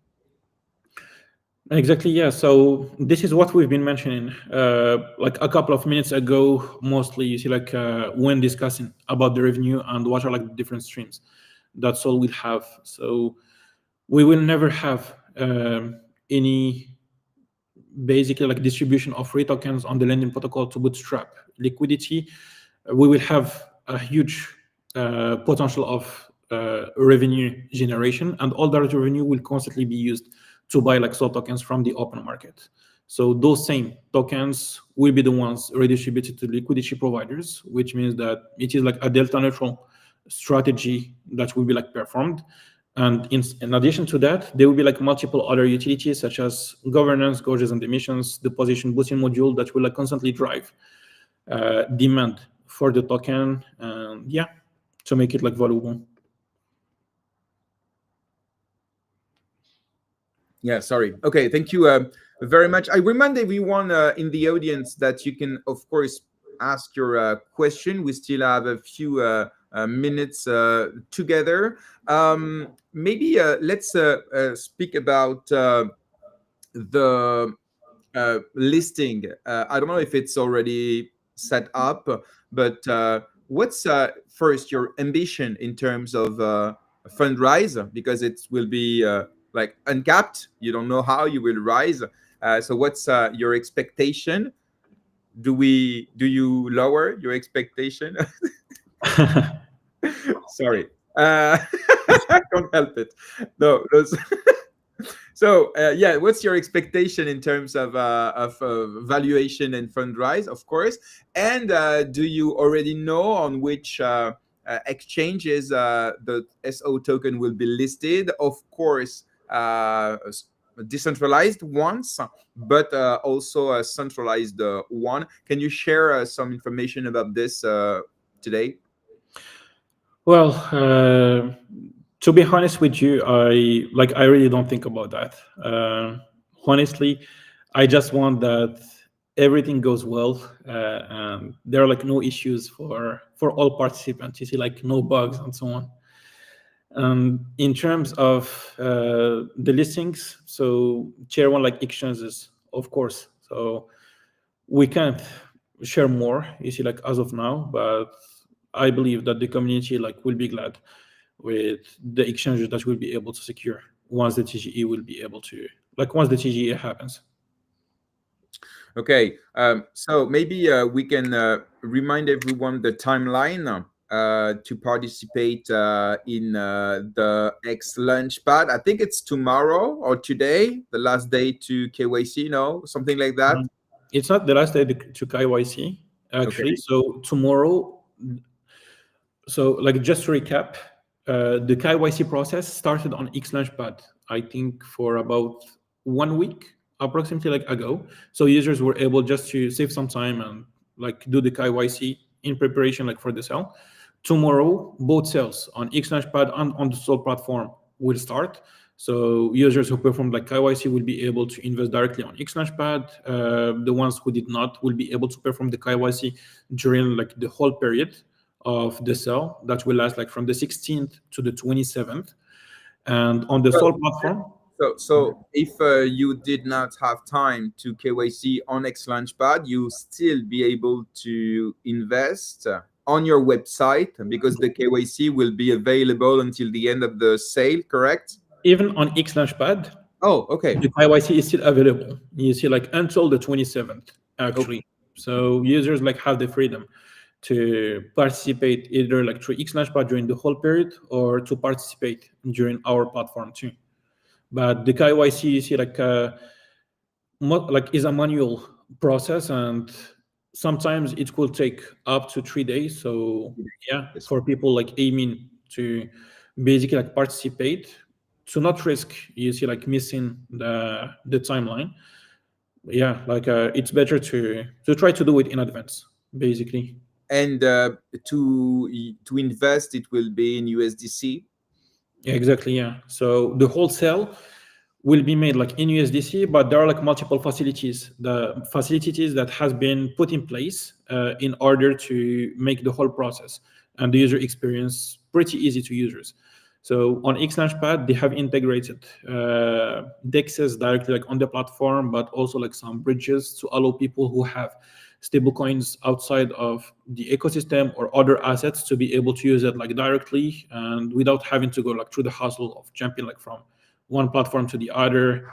Speaker 2: Exactly, yeah. So this is what we've been mentioning like a couple of minutes ago, mostly, you see, like when discussing about the revenue and what are like the different streams. That's all we'll have. So we will never have any basically like distribution of free tokens on the lending protocol to bootstrap liquidity. We will have a huge potential of revenue generation, and all that revenue will constantly be used to buy like SOL tokens from the open market. So those same tokens will be the ones redistributed to liquidity providers, which means that it is like a delta neutral strategy that will be like performed. And in addition to that, there will be like multiple other utilities such as governance, gauges and emissions, the position boosting module that will like constantly drive demand for the token, and yeah, to make it like valuable.
Speaker 1: Yeah, sorry. Okay, thank you very much. I remind everyone in the audience that you can, of course, ask your question. We still have a few minutes together. Maybe let's speak about the listing. I don't know if it's already set up, but what's first your ambition in terms of fundraise? Because it will be like uncapped. You don't know how you will rise. So what's your expectation? Do you lower your expectation? Sorry, I can't help it. No, those. So yeah, what's your expectation in terms of valuation and fundraise, of course? And do you already know on which exchanges the SO token will be listed? Of course, decentralized ones, but also a centralized one. Can you share some information about this today?
Speaker 2: Well, to be honest with you, I really don't think about that. Honestly, I just want that everything goes well, and there are like no issues for all participants. You see, like no bugs and so on. In terms of the listings, so tier one like exchanges, of course. So we can't share more, you see, like as of now, but I believe that the community like will be glad with the exchanges that we'll be able to secure once the TGE will be able to, like once the TGE happens.
Speaker 1: Okay, so maybe we can remind everyone the timeline to participate in the X Launchpad. I think it's tomorrow or today, the last day to KYC, no, something like that.
Speaker 2: It's not the last day to KYC actually.
Speaker 1: Okay.
Speaker 2: So tomorrow, so like just to recap, the KYC process started on X Launchpad, I think for about 1 week approximately like ago. So users were able just to save some time and like do the KYC in preparation like for the sale. Tomorrow, both sales on X Launchpad and on the Sol platform will start. So users who performed like KYC will be able to invest directly on X Launchpad. The ones who did not will be able to perform the KYC during like the whole period of the sale that will last like from the 16th to the 27th. And on the
Speaker 1: So,
Speaker 2: Sol platform,
Speaker 1: so if you did not have time to KYC on X Launchpad, you still be able to invest on your website because the KYC will be available until the end of the sale, correct?
Speaker 2: even on X Launchpad,
Speaker 1: Oh, okay.
Speaker 2: the KYC is still available. You see, like until the 27th,
Speaker 1: Okay.
Speaker 2: actually. So users like have the freedom to participate either like through X Launchpad during the whole period or to participate during our platform too. But the KYC, you see, like is a manual process, and sometimes it could take up to 3 days. So yeah,
Speaker 1: Yes.
Speaker 2: for people like aiming to basically like participate, to not risk, you see, like missing the timeline. Yeah, like it's better to try to do it in advance, basically.
Speaker 1: And to invest, it will be in USDC.
Speaker 2: Yeah, exactly. Yeah. So the wholesale will be made like in USDC, but there are like multiple facilities, the facilities that has been put in place in order to make the whole process and the user experience pretty easy to users. So on Xlaunchpad, they have integrated DEXs directly like on the platform, but also like some bridges to allow people who have stablecoins outside of the ecosystem or other assets to be able to use it like directly and without having to go like through the hassle of jumping like from one platform to the other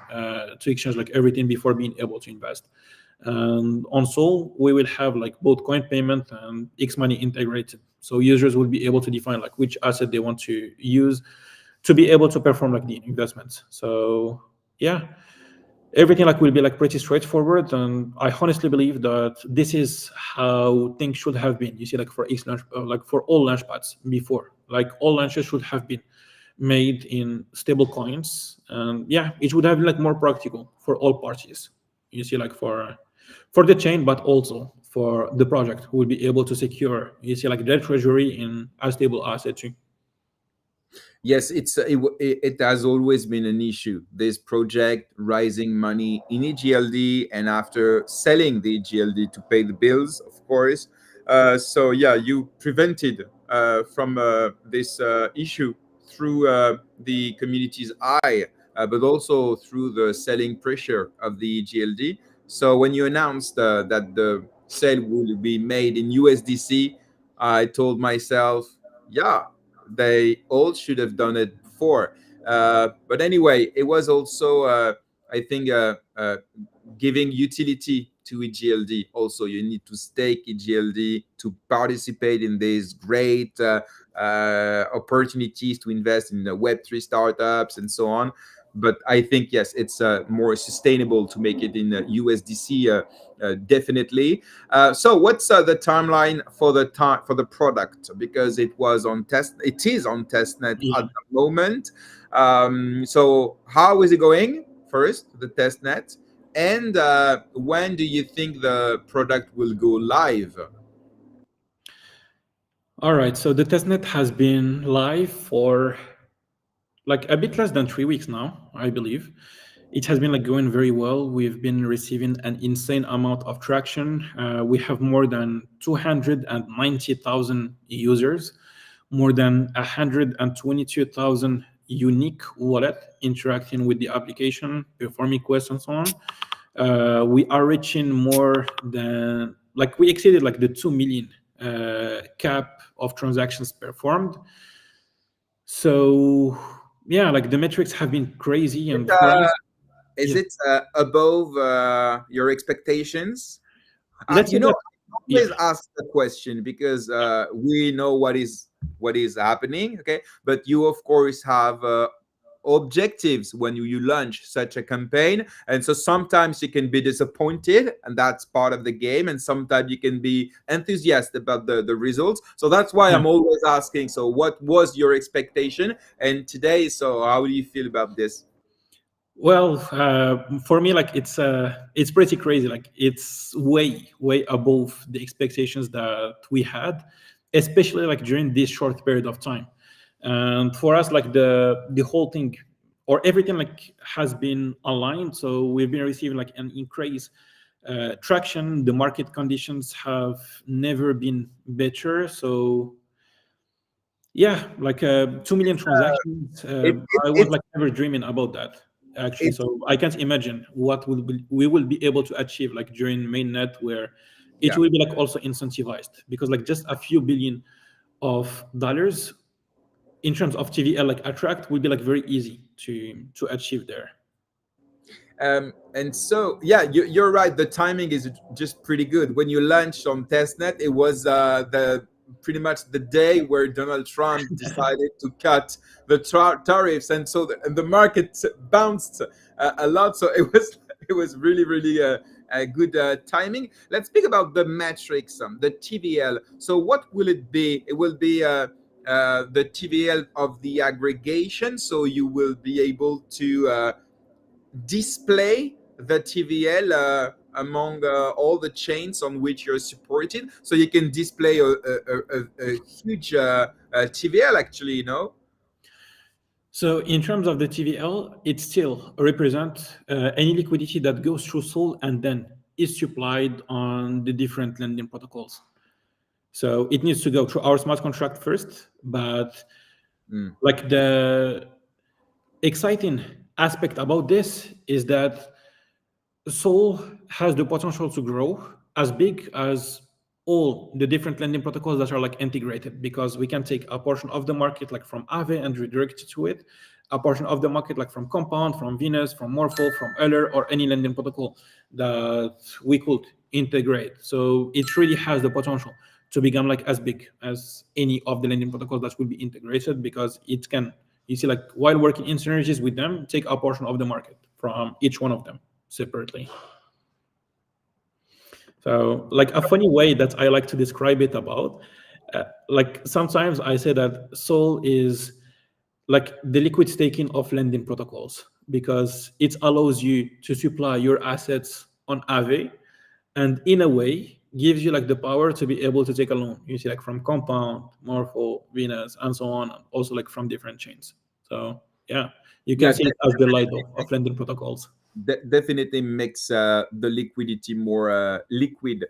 Speaker 2: to exchange like everything before being able to invest. And on Sol, we will have like both coin payment and X money integrated. So users will be able to define like which asset they want to use to be able to perform like the investments. So yeah, everything like will be like pretty straightforward, and I honestly believe that this is how things should have been. You see, like for X launch, like for all launchpads before, like all launches should have been made in stable coins, and yeah, it would have been like more practical for all parties. You see, like for the chain, but also for the project who will be able to secure, you see, like their treasury in a stable asset too.
Speaker 1: Yes, it has always been an issue. This project raising money in EGLD and after selling the EGLD to pay the bills, of course. So yeah, you prevented from this issue through the community's eye, but also through the selling pressure of the GLD. So when you announced that the sale will be made in USDC, I told myself, yeah, they all should have done it before. But anyway, it was also, I think, giving utility to EGLD. Also, you need to stake EGLD to participate in these great opportunities to invest in Web3 startups and so on. But I think, yes, it's more sustainable to make it in USDC, definitely. So, what's the timeline for the for the product? Because it is on testnet
Speaker 2: Yeah.
Speaker 1: at the moment. So, how is it going? First, the testnet, and when do you think the product will go live?
Speaker 2: All right. So the testnet has been live for like a bit less than 3 weeks now, I believe. It has been like going very well. We've been receiving an insane amount of traction. We have more than 290,000 users, more than 122,000 unique wallet interacting with the application, performing quests and so on. We are reaching more than like we exceeded like the 2 million cap of transactions performed. So yeah, like the metrics have been crazy, and for us,
Speaker 1: Is
Speaker 2: yeah,
Speaker 1: it above your expectations?
Speaker 2: let's say
Speaker 1: You know,
Speaker 2: that,
Speaker 1: I
Speaker 2: yeah,
Speaker 1: always ask the question because we know what is happening. Okay, but you of course have objectives when you launch such a campaign, and so sometimes you can be disappointed, and that's part of the game. And sometimes you can be enthusiastic about the results. So that's why
Speaker 2: yeah.
Speaker 1: I'm always asking. So, what was your expectation? And today, so how do you feel about this?
Speaker 2: Well, for me, like it's pretty crazy. Like it's way above the expectations that we had, especially like during this short period of time. And for us, like the whole thing or everything like has been aligned. So we've been receiving like an increase traction. The market conditions have never been better. So yeah, like 2 million transactions. I was
Speaker 1: It's
Speaker 2: like never dreaming about that actually.
Speaker 1: it's
Speaker 2: So I can't imagine what we will be able to achieve like during mainnet, where it
Speaker 1: yeah.
Speaker 2: will be like also incentivized, because like just a few billion of dollars in terms of TVL like attract will be like very easy to achieve there.
Speaker 1: And so, yeah, you're right. The timing is just pretty good. When you launched on testnet, it was the pretty much the day where Donald Trump decided to cut the tariffs, and so and the market bounced a lot. So it was it was really a good timing. Let's speak about the metrics, the TVL. So what will it be? It will be the TVL of the aggregation. So you will be able to display the TVL among all the chains on which you're supported. So you can display a huge TVL, actually, you know.
Speaker 2: So in terms of the TVL, it still represents any liquidity that goes through Sol and then is supplied on the different lending protocols. So it needs to go through our smart contract first, but
Speaker 1: Mm.
Speaker 2: like the exciting aspect about this is that Sol has the potential to grow as big as all the different lending protocols that are like integrated, because we can take a portion of the market like from Aave and redirect it to it, a portion of the market like from Compound, from Venus, from Morpho, from Euler, or any lending protocol that we could integrate. So it really has the potential to become like as big as any of the lending protocols that will be integrated, because it can, you see, like while working in synergies with them, take a portion of the market from each one of them separately. So, like a funny way that I like to describe it about, like sometimes I say that Sol is like the liquid staking of lending protocols, because it allows you to supply your assets on Aave, and in a way gives you like the power to be able to take a loan. You see, like from Compound, Morpho, Venus, and so on, also like from different chains. So yeah, you can
Speaker 1: Yeah,
Speaker 2: see it as the Lido of lending protocols.
Speaker 1: definitely makes the liquidity more liquid.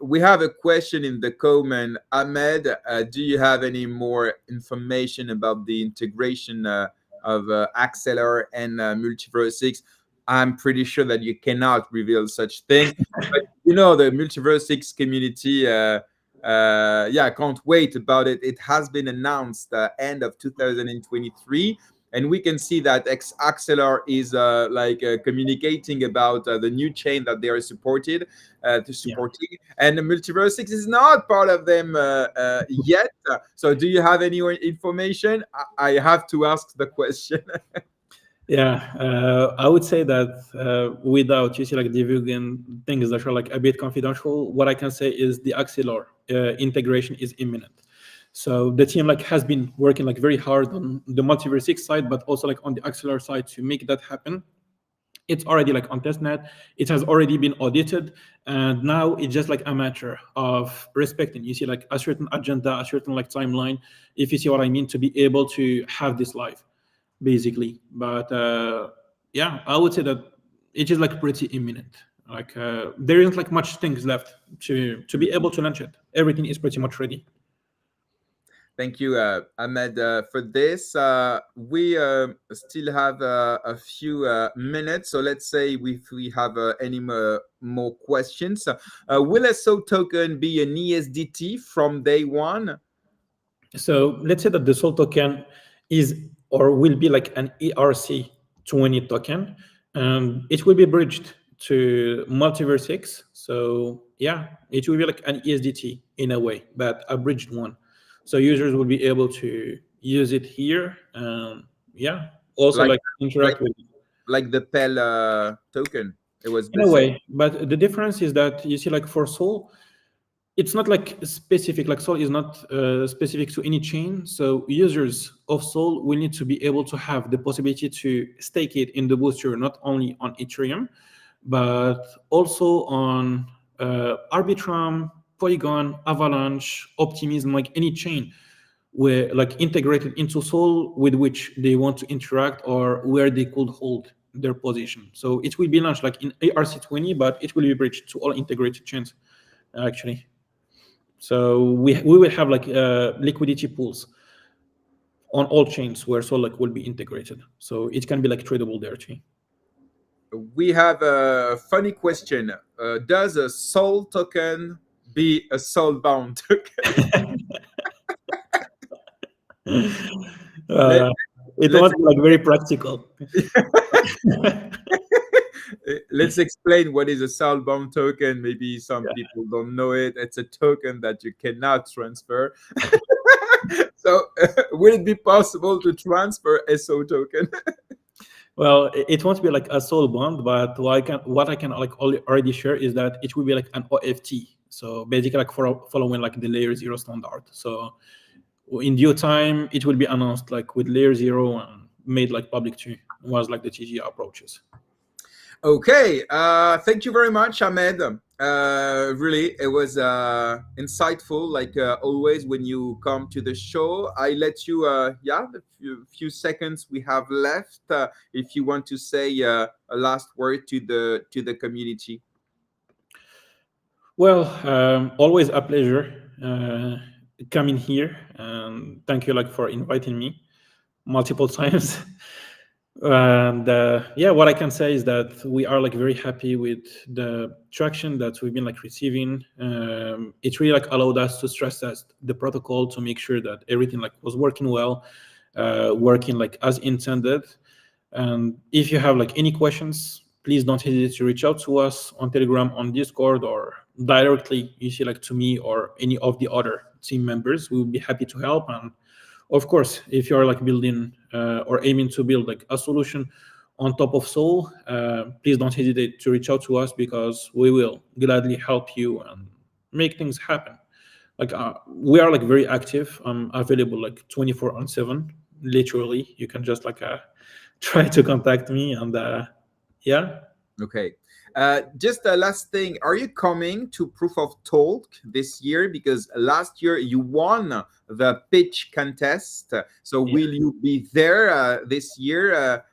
Speaker 1: We have a question in the comment. Ahmed, do you have any more information about the integration of Acceler and MultiversX? I'm pretty sure that you cannot reveal such thing. But the MultiversX community, yeah, can't wait about it. It has been announced end of 2023, and we can see that Axelar is communicating about the new chain that they are to
Speaker 2: Yeah.
Speaker 1: supporting, and the MultiversX is not part of them yet. So, do you have any information? I have to ask the question.
Speaker 2: Yeah, I would say that without like divulging things that are like a bit confidential, what I can say is the Axelar integration is imminent. So the team like has been working like very hard on the MultiversX side, but also like on the Axelar side to make that happen. It's already like on testnet. It has already been audited, and now it's just like a matter of respecting. You see, like a certain agenda, a certain like timeline. If you see what I mean, to be able to have this live, basically. But yeah, I would say that it is like pretty imminent. Like there isn't like much things left to be able to launch it. Everything is pretty much ready.
Speaker 1: Thank you, Ahmed, for this. We still have a few minutes, so let's say if we have any more questions. Will a SO token be an ESDT from day one?
Speaker 2: So let's say that the SOL token is or will be like an ERC20 token, and it will be bridged to MultiversX. So yeah, it will be like an ESDT in a way, but a bridged one. So users will be able to use it here, and yeah, also
Speaker 1: Like
Speaker 2: like
Speaker 1: like
Speaker 2: interact with it
Speaker 1: like the PEL token. It was
Speaker 2: in
Speaker 1: the
Speaker 2: a
Speaker 1: same.
Speaker 2: way. But the difference is that you see, like for SOL, it's not like specific, like Sol is not specific to any chain. So users of Sol will need to be able to have the possibility to stake it in the booster, not only on Ethereum, but also on Arbitrum, Polygon, Avalanche, Optimism, like any chain where like integrated into Sol with which they want to interact or where they could hold their position. So it will be launched like in ARC20, but it will be bridged to all integrated chains actually. So we will have like liquidity pools on all chains where Sol like will be integrated. So it can be like tradable there too.
Speaker 1: We have a funny question. Does a Sol token be a soul bound token? Let,
Speaker 2: uh, it
Speaker 1: let's
Speaker 2: was like very practical.
Speaker 1: let's explain what is a soulbound token. Maybe some people don't know it. It's a token that you cannot transfer. So, will it be possible to transfer a SO token?
Speaker 2: Well, it won't be like a soul bond, but what I can like already share is that it will be like an OFT. So basically, like following like the layer 0 standard. So in due time, it will be announced like with layer 0 and made like public too. Was like the TG approaches.
Speaker 1: Okay, thank you very much, Ahmed. Really, it was insightful, like always when you come to the show. I let you, yeah, the few seconds we have left, if you want to say a last word to the community.
Speaker 2: Well, always a pleasure coming here, and thank you like for inviting me multiple times. And yeah, what I can say is that we are like very happy with the traction that we've been like receiving. It really like allowed us to stress test the protocol to make sure that everything like was working well, working like as intended. And if you have like any questions, please don't hesitate to reach out to us on Telegram, on Discord, or directly, you see, like to me or any of the other team members. We will be happy to help. And of course, if you're like building or aiming to build like a solution on top of Soul, please don't hesitate to reach out to us because we will gladly help you and make things happen. Like we are like very active. I'm available like 24/7. Literally, you can just like try to contact me and yeah.
Speaker 1: Okay. Just the last thing, are you coming to Proof of Talk this year? Because last year you won the pitch contest. So
Speaker 2: Yeah,
Speaker 1: will you be there this year,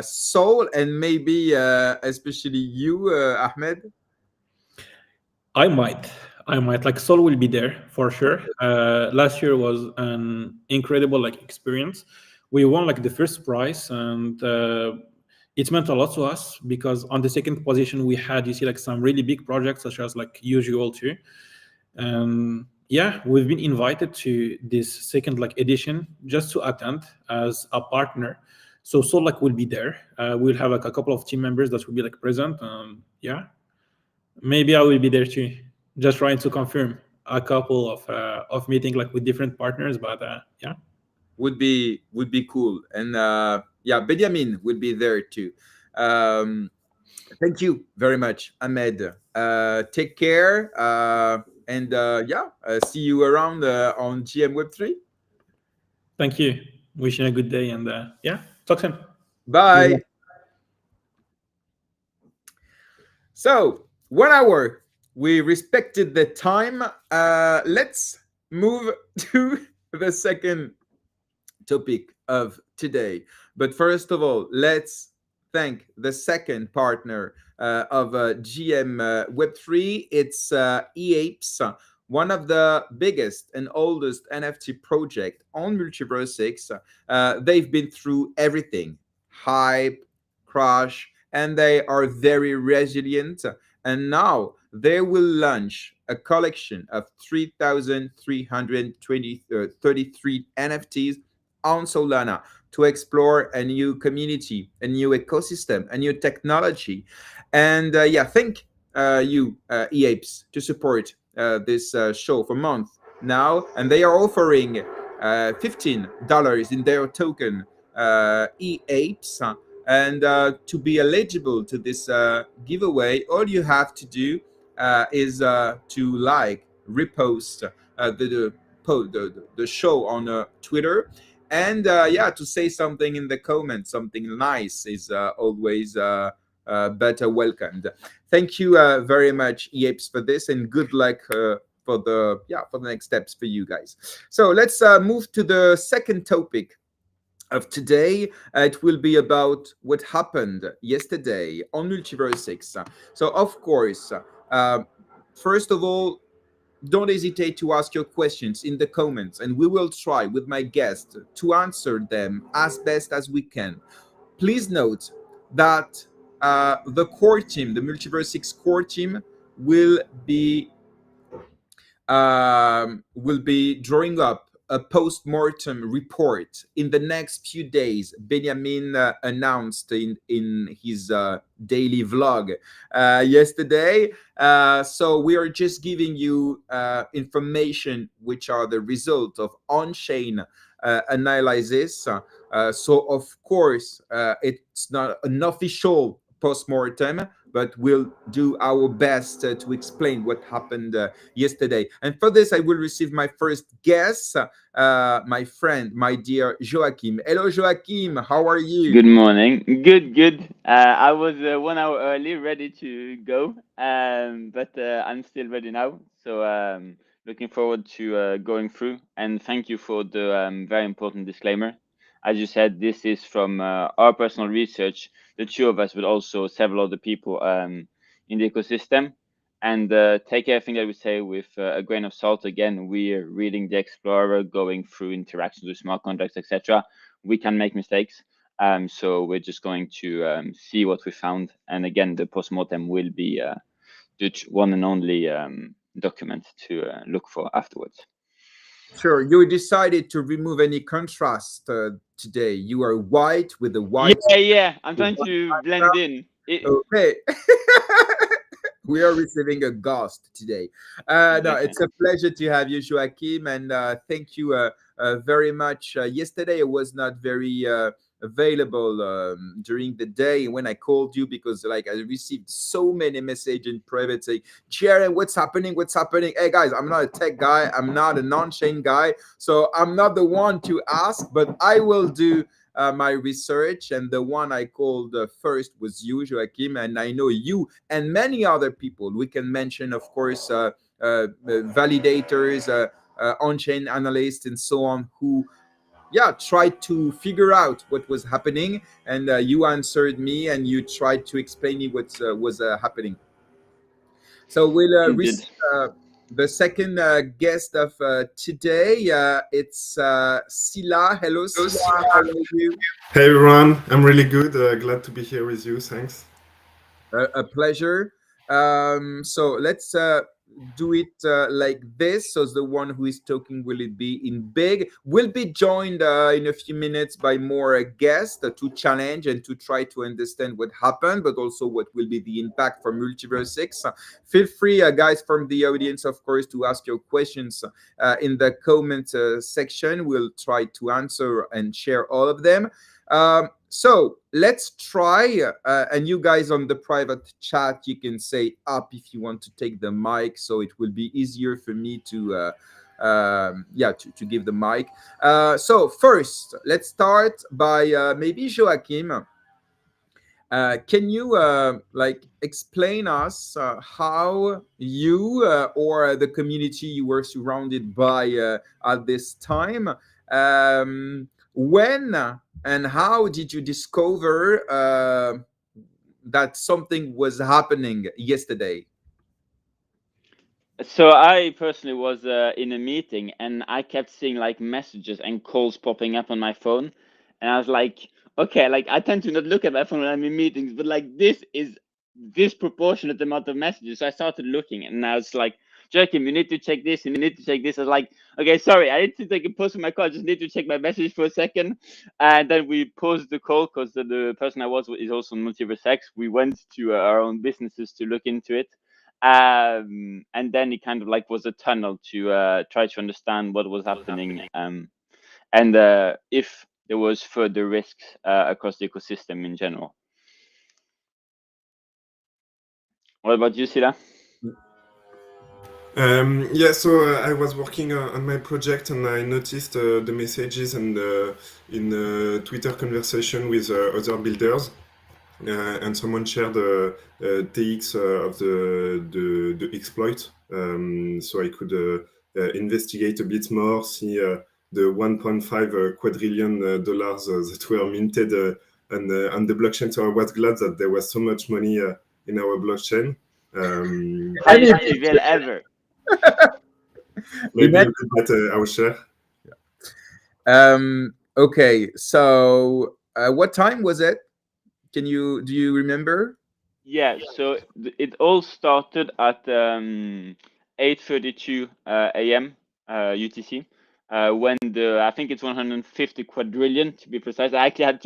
Speaker 1: Soul, and maybe especially you, Ahmed?
Speaker 2: I might. I might. Like Sol will be there for sure. Last year was an incredible like experience. We won like the first prize, and it meant a lot to us because on the second position we had, you see, like some really big projects such as like usual too. And yeah, we've been invited to this second like edition just to attend as a partner. So Sol like will be there. We'll have like a couple of team members that will be like present. Yeah, maybe I will be there too. Just trying to confirm a couple of meeting like with different partners, but yeah.
Speaker 1: Would be cool, and yeah, Benjamin would be there too. Um, Thank you very much, Ahmed. Take care, and yeah, see you around on GM Web3.
Speaker 2: Thank you. Wishing a good day and yeah, talk soon.
Speaker 1: Bye. So 1 hour, we respected the time. Let's move to the second topic of today. But first of all, let's thank the second partner of GM Web3. It's EAPS, one of the biggest and oldest NFT project on MultiversX. They've been through everything, hype, crash, and they are very resilient. And now they will launch a collection of 3,333 NFTs on Solana to explore a new community, a new ecosystem, a new technology. And yeah, thank you, EAPS, to support this show for months now. And they are offering $15 in their token, EAPS. And to be eligible to this giveaway, all you have to do is to like, repost the show on Twitter, and yeah, to say something in the comments, something nice is always better welcomed. Thank you very much, EAPS, for this, and good luck for the next steps for you guys. So let's move to the second topic of today. It will be about what happened yesterday on MultiversX. So of course, first of all, don't hesitate to ask your questions in the comments, and we will try with my guest to answer them as best as we can. Please note that the core team, the MultiversX core team, will be drawing up a post-mortem report in the next few days. Benjamin announced in his daily vlog yesterday. So we are just giving you information which are the result of on-chain analysis. So of course, it's not an official post-mortem, but we'll do our best to explain what happened yesterday. And for this, I will receive my first guest, my friend, my dear Joaquim. Hello, Joaquim. How are you?
Speaker 3: Good morning. Good, good. I was 1 hour early, ready to go, but I'm still ready now. So looking forward to going through. And thank you for the very important disclaimer. As you said, this is from our personal research, the two of us, but also several other people in the ecosystem. And take everything that we say with a grain of salt. Again, we're reading the Explorer, going through interactions with smart contracts, etc. We can make mistakes. So we're just going to see what we found. And again, the postmortem will be the one and only document to look for afterwards.
Speaker 1: Sure. You decided to remove any contrast today. You are white with a white.
Speaker 3: Yeah. I'm trying to blend in.
Speaker 1: Okay. We are receiving a ghost today. No, it's a pleasure to have you, Joaquim, and thank you very much. Yesterday, I was not very available during the day when I called you because, like, I received so many messages in private saying, "Sharon, what's happening? What's happening?" Hey, guys, I'm not a tech guy. I'm not a non-chain guy, so I'm not the one to ask, but I will do my research, and the one I called first was you, Joachim, and I know you and many other people. We can mention, of course, validators, on-chain analysts, and so on, who tried to figure out what was happening, and you answered me and you tried to explain me what was happening. So we'll
Speaker 3: Indeed.
Speaker 1: receive the second guest of today. It's Sylla. Hello, Sylla. How are you?
Speaker 4: Hey everyone, I'm really good. Glad to be here with you. Thanks.
Speaker 1: A pleasure. So let's do it like this. So the one who is talking, will it be in big? We'll be joined in a few minutes by more guests to challenge and to try to understand what happened, but also what will be the impact for MultiversX. Feel free, guys from the audience, of course, to ask your questions in the comment section. We'll try to answer and share all of them. So let's try, and you guys on the private chat, you can say up if you want to take the mic, so it will be easier for me to to give the mic. So first, let's start by maybe Joachim. Can you explain us how you or the community you were surrounded by at this time? When and how did you discover that something was happening yesterday?
Speaker 3: So I personally was in a meeting, and I kept seeing like messages and calls popping up on my phone, and I was like, okay, like I tend to not look at my phone when I'm in meetings, but like this is disproportionate amount of messages. So I started looking, and I was like, Joachim, you need to check this, you need to check this. I was like, okay, sorry, I need to take a pause from my call. I just need to check my message for a second. And then we paused the call because the person I was with is also on MultiversX. We went to our own businesses to look into it. And then it kind of like was a tunnel to try to understand what was happening, and if there was further risks across the ecosystem in general. What about you, Sylla?
Speaker 4: So I was working on my project, and I noticed the messages and in Twitter conversation with other builders, and someone shared TX of the exploit, so I could investigate a bit more, see the 1.5 quadrillion dollars that were minted on the blockchain. So I was glad that there was so much money in our blockchain.
Speaker 3: Highest TVL ever.
Speaker 4: Maybe look at our share.
Speaker 1: Okay, so what time was it? Do you remember?
Speaker 3: Yeah, so it all started at 8:32 a.m. UTC. When I think it's 150 quadrillion to be precise. I actually had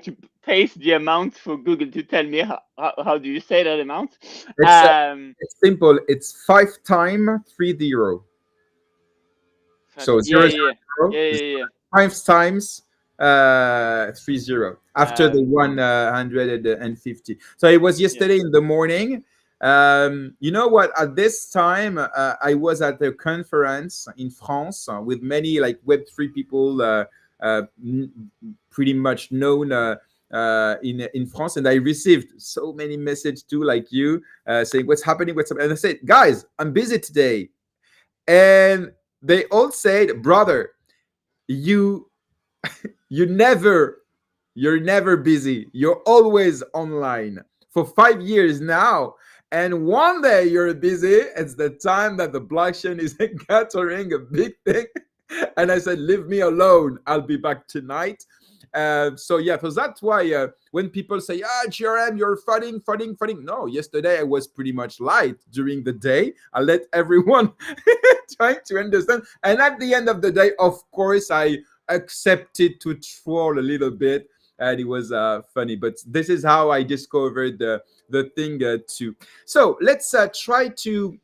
Speaker 3: to paste the amount for Google to tell me how do you say that amount.
Speaker 1: It's simple. It's 5 times 30. So
Speaker 3: Yeah.
Speaker 1: 5 times 30 after the 150. So it was yesterday in the morning. You know what? At this time, I was at a conference in France with many like Web3 people, pretty much known in France, and I received so many messages too, like you, saying what's happening, and I said, guys, I'm busy today, and they all said, brother, you're never busy. You're always online for 5 years now. And one day you're busy. It's the time that the blockchain is gathering a big thing. And I said, leave me alone. I'll be back tonight. So that's why when people say, GRM, you're fighting. No, yesterday I was pretty much light during the day. I let everyone trying to understand. And at the end of the day, of course, I accepted to troll a little bit, and it was funny. But this is how I discovered the thing too. So let's try to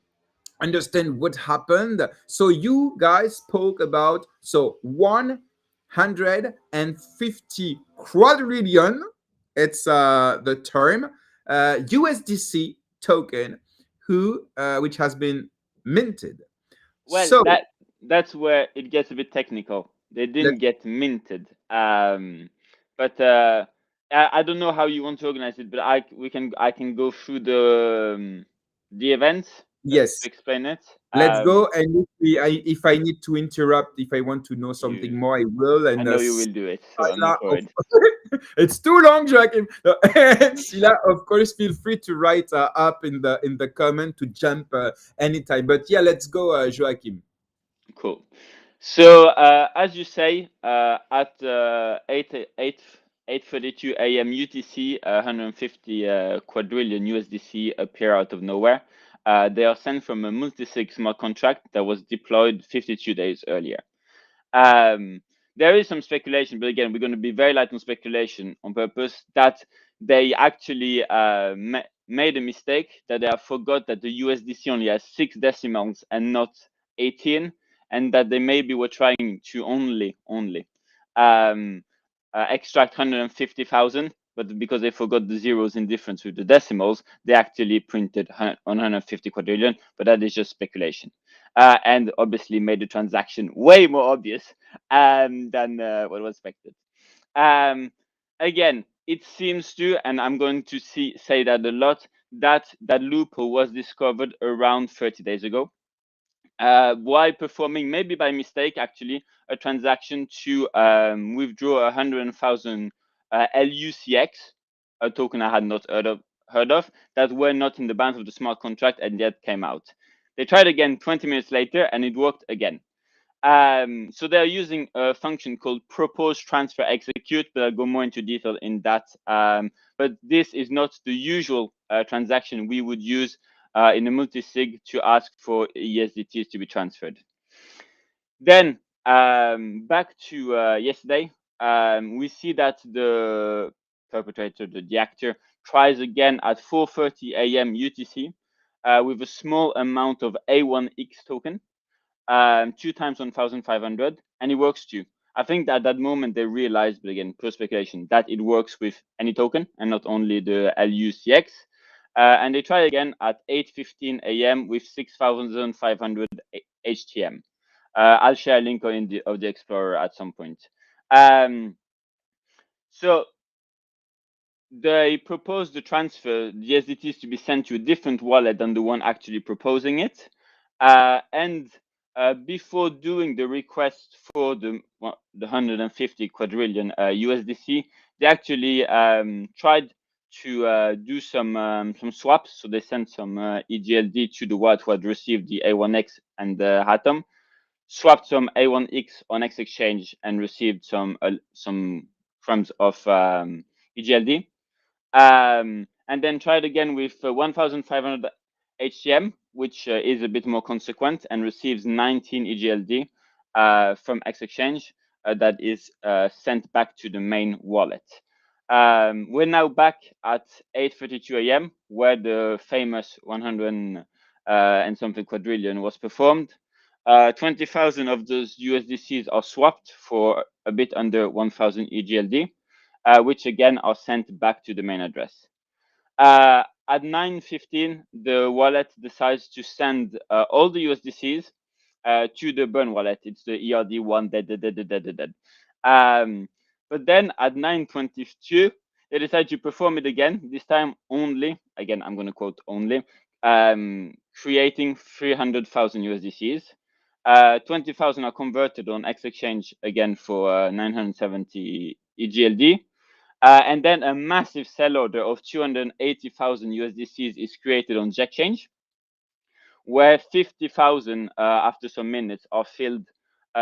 Speaker 1: understand what happened. So you guys spoke about 150 quadrillion. It's the term USDC token which has been minted.
Speaker 3: Well, that's where it gets a bit technical. They didn't get minted. But I don't know how you want to organize it, but I can go through the events
Speaker 1: Yes.
Speaker 3: to explain it.
Speaker 1: Let's go. And if I need to interrupt, if I want to know something
Speaker 3: You,
Speaker 1: more, I will.
Speaker 3: I
Speaker 1: And
Speaker 3: know you will do it, so
Speaker 1: Sylla,
Speaker 3: move forward.
Speaker 1: it's too long, Joaquim. And Sylla, of course, feel free to write up in the comment to jump anytime. But yeah, let's go, Joaquim.
Speaker 3: Cool. So as you say, at 8:32 a.m. UTC, 150 quadrillion USDC appear out of nowhere. They are sent from a multi-sig smart contract that was deployed 52 days earlier. There is some speculation, but again, we're going to be very light on speculation on purpose, that they actually made a mistake, that they have forgot that the USDC only has 6 decimals and not 18, and that they maybe were trying to only extract 150,000, but because they forgot the zeros in difference with the decimals, they actually printed 150 quadrillion, but that is just speculation. And obviously made the transaction way more obvious than what was expected. Again, it seems to, and I'm going to say that a lot, that loophole was discovered around 30 days ago. While performing, maybe by mistake, actually, a transaction to withdraw 100,000 LUCX, a token I had not heard of, that were not in the bounds of the smart contract and yet came out. They tried again 20 minutes later, and it worked again. So they're using a function called propose transfer execute, but I'll go more into detail in that. But this is not the usual transaction we would use in a multi-sig to ask for ESDTs to be transferred. Then back to yesterday, we see that the perpetrator, the actor, tries again at 4:30 a.m. UTC with a small amount of A1X token, 2 times 1,500, and it works too. I think that at that moment they realized, but again, pure speculation, that it works with any token and not only the LUCX. And they try again at 8:15 a.m. with 6,500 HTM. I'll share a link in of the Explorer at some point. So they proposed the transfer, the SDTs, to be sent to a different wallet than the one actually proposing it. And before doing the request for the 150 quadrillion USDC, they actually tried to do some swaps. So they sent some EGLD to the wallet who had received the A1X and the Atom, swapped some A1X on X Exchange, and received some crumbs of EGLD. And then tried again with 1,500 HTM, which is a bit more consequent, and receives 19 EGLD from X Exchange that is sent back to the main wallet. We're now back at 8:32 a.m., where the famous 100 and something quadrillion was performed. 20,000 of those USDCs are swapped for a bit under 1,000 EGLD, which again are sent back to the main address. At 9:15, the wallet decides to send all the USDCs to the burn wallet. It's the ERD1 dead. But then at 9:22, they decide to perform it again, this time only, again, I'm going to quote only, creating 300,000 USDCs. 20,000 are converted on X Exchange again for 970 EGLD. And then a massive sell order of 280,000 USDCs is created on Exchange, where 50,000 after some minutes are filled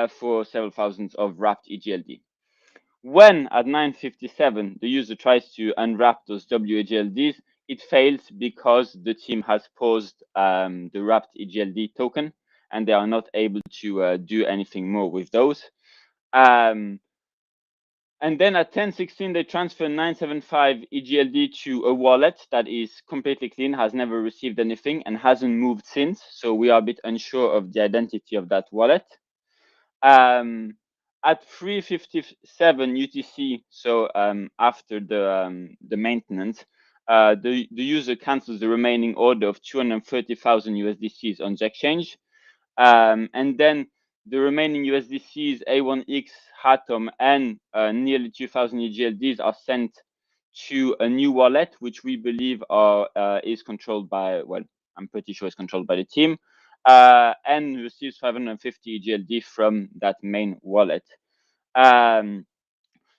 Speaker 3: for several thousands of wrapped EGLD. When at 9:57 the user tries to unwrap those WEGLDs, it fails because the team has paused the wrapped EGLD token, and they are not able to do anything more with those. And then at 10:16, they transfer 975 EGLD to a wallet that is completely clean, has never received anything, and hasn't moved since. So we are a bit unsure of the identity of that wallet. At 3:57 UTC, so after the maintenance, the user cancels the remaining order of 230,000 USDCs on the exchange. And then the remaining USDCs, A1X, Atom, and nearly 2,000 EGLDs are sent to a new wallet, which we believe is controlled by, well, I'm pretty sure it's controlled by the team, and receives 550 EGLD from that main wallet.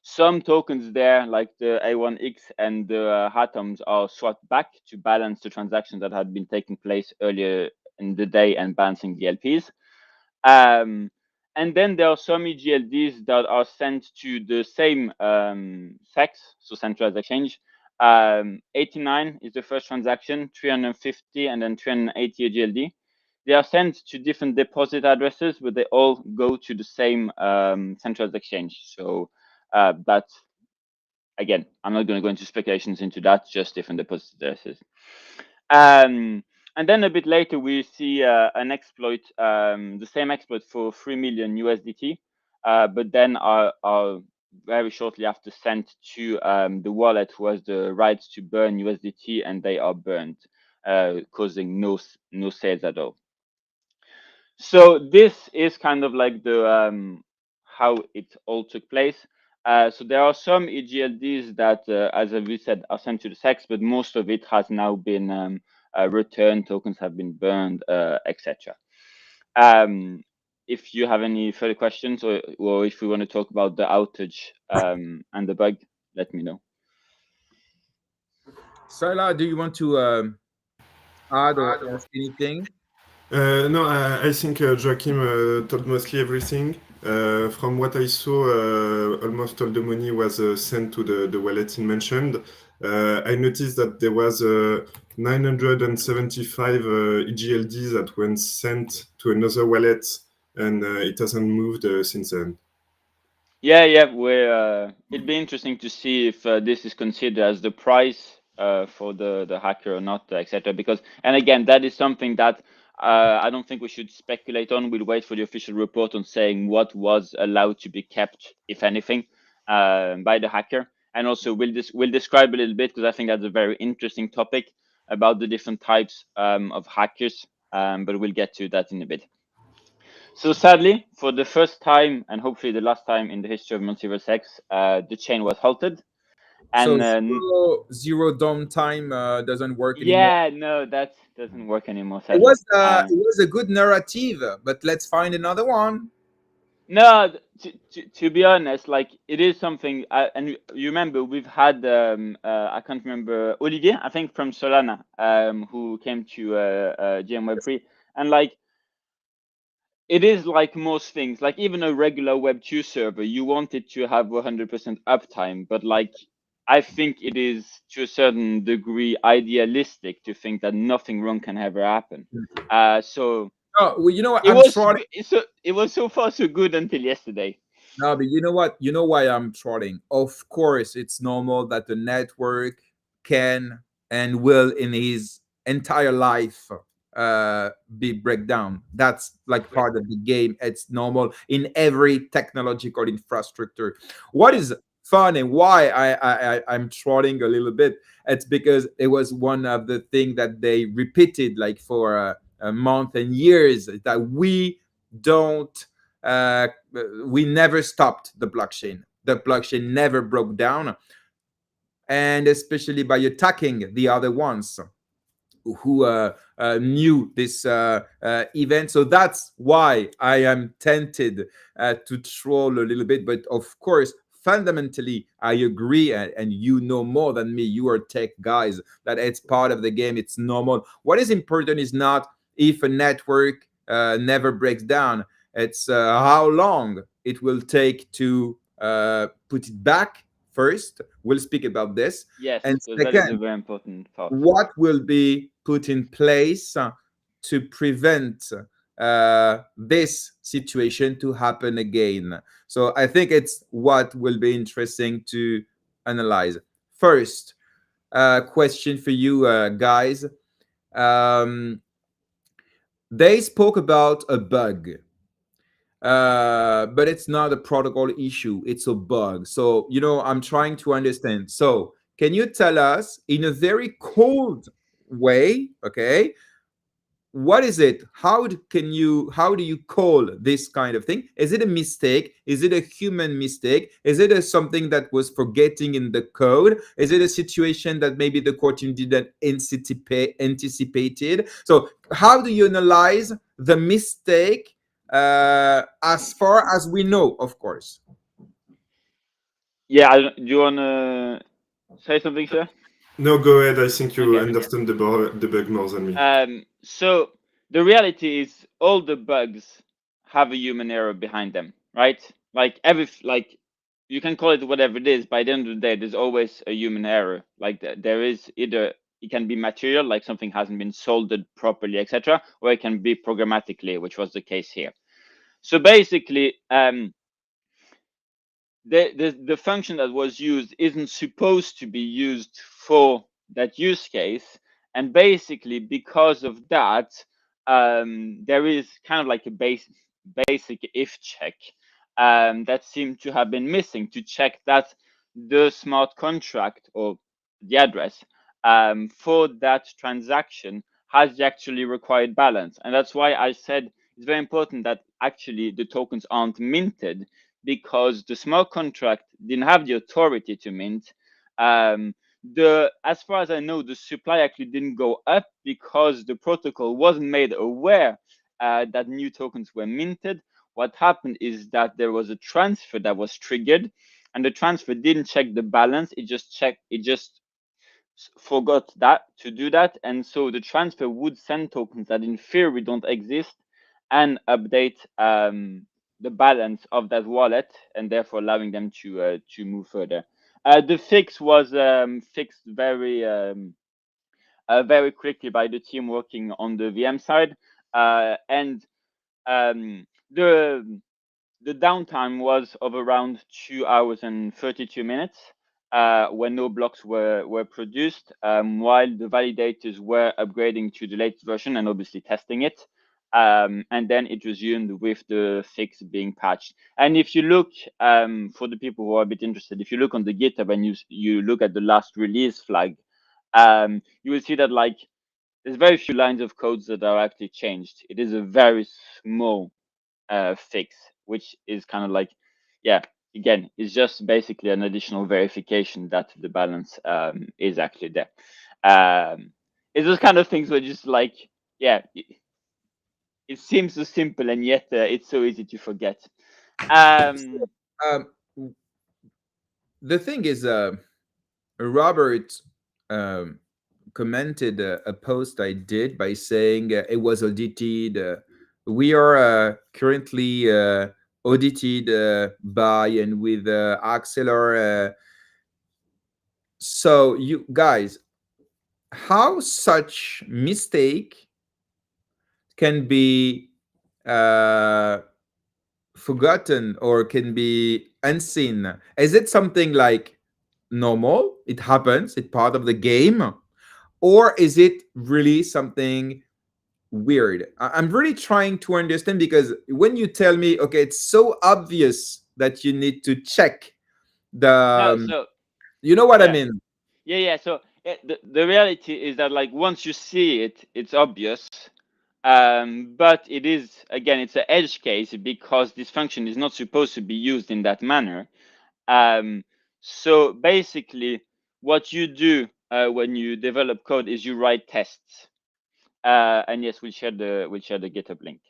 Speaker 3: Some tokens there, like the A1X and the Atoms, are swapped back to balance the transactions that had been taking place earlier in the day and balancing the LPs. And then there are some EGLDs that are sent to the same SEX, so centralized exchange. 89 is the first transaction, 350 and then 380 EGLD. They are sent to different deposit addresses, but they all go to the same centralized exchange. So that's, again, I'm not going to go into speculations into that, just different deposit addresses. And then a bit later, we see an exploit, the same exploit for 3 million USDT, but then are very shortly after sent to the wallet who has the rights to burn USDT, and they are burned, causing no sales at all. So this is kind of like the how it all took place. So there are some EGLDs that, as we said, are sent to the SEX, but most of it has now been returned, tokens have been burned, etc. If you have any further questions, or if we want to talk about the outage and the bug, let me know.
Speaker 1: Sylla, do you want to add or ask anything?
Speaker 4: No, I think Joaquim told mostly everything. From what I saw, almost all the money was sent to the wallet he mentioned. I noticed that there was 975 EGLDs that went sent to another wallet, and it hasn't moved since then.
Speaker 3: Yeah, it'd be interesting to see if this is considered as the price for the hacker or not, etc. Because, and again, that is something that I don't think we should speculate on. We'll wait for the official report on saying what was allowed to be kept, if anything, by the hacker. And also, we'll describe a little bit, because I think that's a very interesting topic about the different types of hackers. But we'll get to that in a bit. So sadly, for the first time, and hopefully the last time in the history of MultiversX, the chain was halted. And
Speaker 1: so zero downtime doesn't work anymore.
Speaker 3: Yeah, no, that doesn't work anymore. Sadly.
Speaker 1: It was a good narrative, but let's find another one.
Speaker 3: No, to be honest, like it is something. And you remember we've had I can't remember, Olivier, I think, from Solana, who came to GM Web3, and like, it is like most things, like even a regular Web2 server, you want it to have 100% uptime, but like, I think it is to a certain degree idealistic to think that nothing wrong can ever happen. So
Speaker 1: well, you know what?
Speaker 3: It was so far so good until yesterday.
Speaker 1: No, but you know what? You know why I'm trolling? Of course, it's normal that the network can and will in his entire life be breakdown. That's like part of the game. It's normal in every technological infrastructure. What is fun and why I'm trolling a little bit, it's because it was one of the things that they repeated like for a month and years, that we don't we never stopped the blockchain. The blockchain never broke down, and especially by attacking the other ones who knew this event. So that's why I am tempted to troll a little bit. But of course, fundamentally, I agree, and you know more than me. You are tech guys, that it's part of the game. It's normal. What is important is not if a network never breaks down. It's how long it will take to put it back. First, we'll speak about this.
Speaker 3: Yes,
Speaker 1: and
Speaker 3: second, that is a very important part.
Speaker 1: What will be put in place to prevent this situation to happen again? So I think it's what will be interesting to analyze. First, question for you guys. They spoke about a bug. But it's not a protocol issue, it's a bug. So, I'm trying to understand. So, can you tell us in a very cold way, okay, what is it? How do you call this kind of thing? Is it a mistake? Is it a human mistake? Is it something that was forgetting in the code? Is it a situation that maybe the core team didn't anticipated? So how do you analyze the mistake, as far as we know, of course?
Speaker 3: Yeah, do you want to say something, sir?
Speaker 4: No, go ahead. I think you
Speaker 3: Okay.
Speaker 4: understand the bug more than me.
Speaker 3: So the reality is all the bugs have a human error behind them, right? Like you can call it whatever it is. By the end of the day, there's always a human error. Like there is either it can be material, like something hasn't been soldered properly, etc., or it can be programmatically, which was the case here. So basically, the function that was used isn't supposed to be used for that use case, and basically because of that, there is kind of like a basic if check that seemed to have been missing to check that the smart contract or the address for that transaction has the actually required balance. And that's why I said it's very important that actually the tokens aren't minted, because the smart contract didn't have the authority to mint. As far as I know, the supply actually didn't go up because the protocol wasn't made aware that new tokens were minted. What happened is that there was a transfer that was triggered, and the transfer didn't check the balance. It just forgot that to do that, and so the transfer would send tokens that in theory don't exist and update the balance of that wallet, and therefore allowing them to move further. The fix was fixed very quickly by the team working on the VM side, and the downtime was of around 2 hours and 32 minutes when no blocks were produced, while the validators were upgrading to the latest version and obviously testing it. And then it resumed with the fix being patched. And if you look, for the people who are a bit interested, if you look on the GitHub and you look at the last release flag, you will see that like there's very few lines of codes that are actually changed. It is a very small fix, which is kind of like, yeah, again, it's just basically an additional verification that the balance is actually there. It's those kind of things where just like, yeah, it seems so simple and yet it's so easy to forget.
Speaker 1: Um, the thing is, Robert commented a post I did by saying it was audited. We are currently audited by and with Axelar. So you guys, how such mistake can be forgotten or can be unseen? Is it something like normal? It happens. It's part of the game, or is it really something weird? I'm really trying to understand, because when you tell me, okay, it's so obvious that you need to check the,
Speaker 3: No, so
Speaker 1: you know what I
Speaker 3: yeah,
Speaker 1: mean?
Speaker 3: yeah. So the reality is that like once you see it, it's obvious. But it is, again, it's an edge case because this function is not supposed to be used in that manner. So basically, what you do when you develop code is you write tests. And yes, we'll share the GitHub link.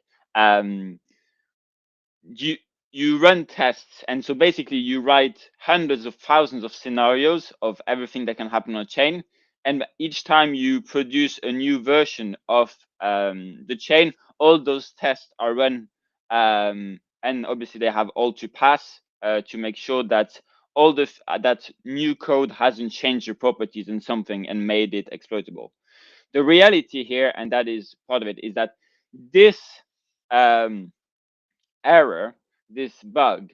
Speaker 3: You run tests, and so basically you write hundreds of thousands of scenarios of everything that can happen on a chain, and each time you produce a new version of the chain, all those tests are run, and obviously they have all to pass to make sure that all that new code hasn't changed the properties in something and made it exploitable. The reality here, and that is part of it, is that this error, this bug,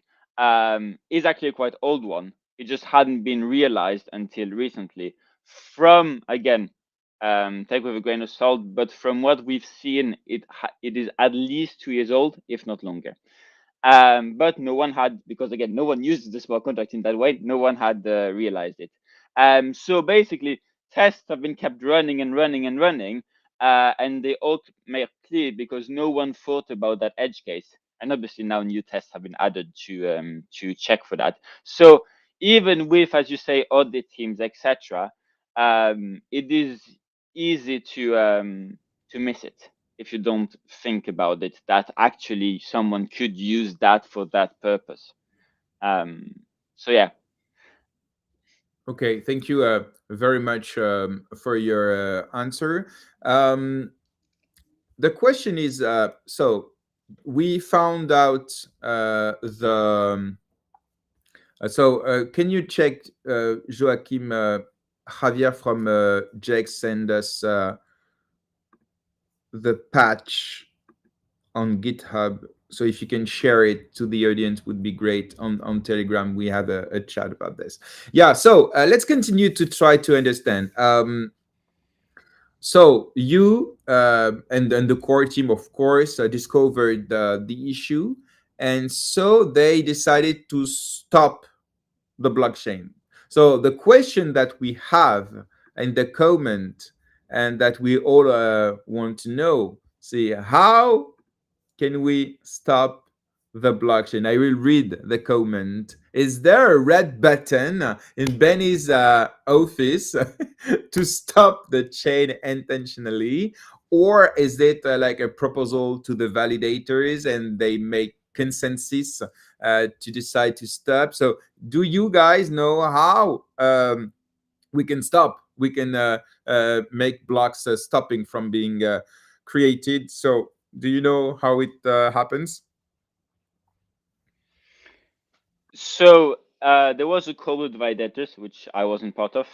Speaker 3: is actually a quite old one. It just hadn't been realized until recently. From, again, take with a grain of salt, but from what we've seen, it is at least 2 years old, if not longer. But no one had, because again, no one uses the smart contract in that way. No one had realized it. So basically, tests have been kept running and running and running and they all made clear because no one thought about that edge case. And obviously now new tests have been added to check for that. So even with, as you say, audit teams, etc., it is easy to miss it if you don't think about it. That actually someone could use that for that purpose. So yeah.
Speaker 1: Okay, thank you very much for your answer. Um, the question is, so we found out can you check Joachim, Javier from JX send us the patch on GitHub. So if you can share it to the audience, would be great. On Telegram, we have a chat about this. Yeah. So let's continue to try to understand. So you and the core team, of course, discovered the issue, and so they decided to stop the blockchain. So the question that we have in the comment and that we all want to know, see, how can we stop the blockchain? I will read the comment. Is there a red button in Benny's office to stop the chain intentionally? Or is it like a proposal to the validators and they make consensus to decide to stop? So do you guys know how we can stop? We can make blocks stopping from being created. So do you know how it happens?
Speaker 3: So there was a call with validators, which I wasn't part of.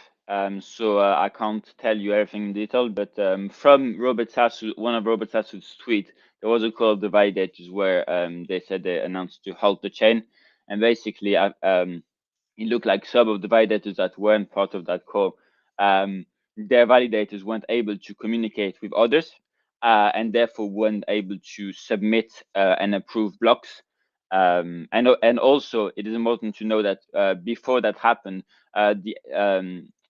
Speaker 3: So I can't tell you everything in detail, but from Robert Sassu, one of Robert Sassu's tweet, there was a call of the validators where they said they announced to halt the chain, and basically it looked like some of the validators that weren't part of that call, their validators weren't able to communicate with others, and therefore weren't able to submit and approve blocks. And also, it is important to know that before that happened, the